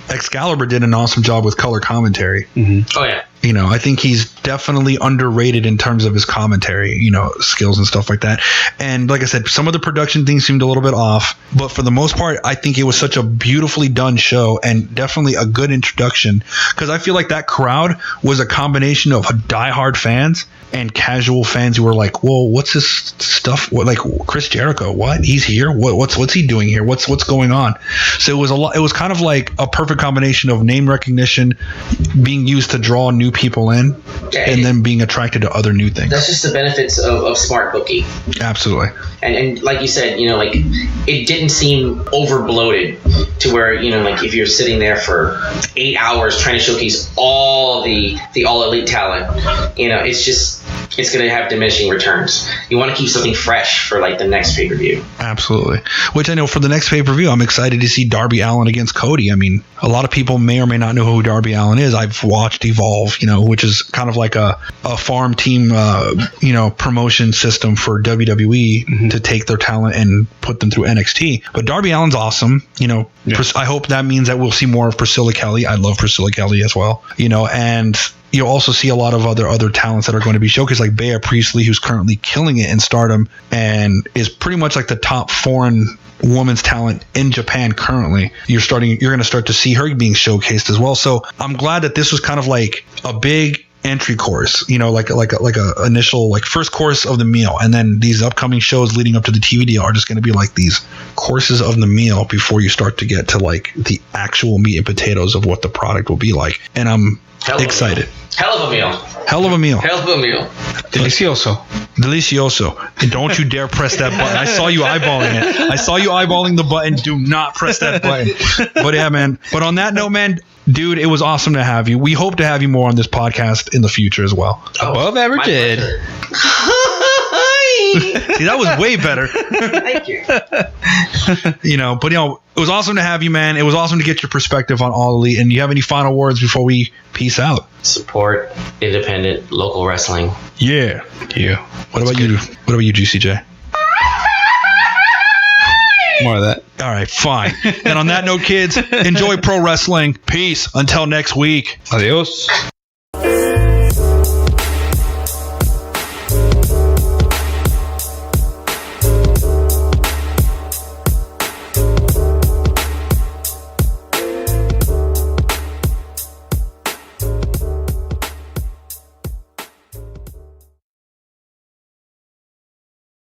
Excalibur did an awesome job with color commentary. Mm-hmm. Oh yeah. I think he's definitely underrated in terms of his commentary, skills and stuff like that. And like I said, some of the production things seemed a little bit off, but for the most part, I think it was such a beautifully done show and definitely a good introduction, because I feel like that crowd was a combination of diehard fans and casual fans who were like, whoa, what's this stuff? What, like Chris Jericho? What? He's here? What's he doing here? What's going on? So it was it was kind of like a perfect combination of name recognition being used to draw new people in, and then being attracted to other new things. That's just the benefits of smart booking. Absolutely. And like you said, it didn't seem over bloated to where, if you're sitting there for 8 hours trying to showcase all the all elite talent, it's just it's going to have diminishing returns. You want to keep something fresh for like the next pay-per-view. Absolutely. Which I know for the next pay-per-view, I'm excited to see Darby Allin against Cody. I mean, a lot of people may or may not know who Darby Allin is. I've watched Evolve, which is kind of like a farm team, promotion system for WWE to take their talent and put them through NXT. But Darby Allin's awesome. I hope that means that we'll see more of Priscilla Kelly. I love Priscilla Kelly as well. And you'll also see a lot of other talents that are going to be showcased, like Bea Priestley, who's currently killing it in Stardom and is pretty much like the top foreign woman's talent in Japan currently. You're going to start to see her being showcased as well. So I'm glad that this was kind of like a big entry course, like a initial like first course of the meal, and then these upcoming shows leading up to the TV deal are just going to be like these courses of the meal before you start to get to like the actual meat and potatoes of what the product will be like. And I'm excited. Hell of a meal. Hell of a meal. Hell of a meal. Delicioso. And don't you dare press that button. I saw you eyeballing it. I saw you eyeballing the button. Do not press that button. But yeah, man. But on that note, man, dude, it was awesome to have you. We hope to have you more on this podcast in the future as well. Above average. See, that was way better. Thank you. But it was awesome to have you, man. It was awesome to get your perspective on All Elite. And you have any final words before we peace out? Support independent local wrestling. Yeah. What about you, GCJ? More of that. All right, fine. And on that note, kids, enjoy pro wrestling. Peace. Until next week. Adios.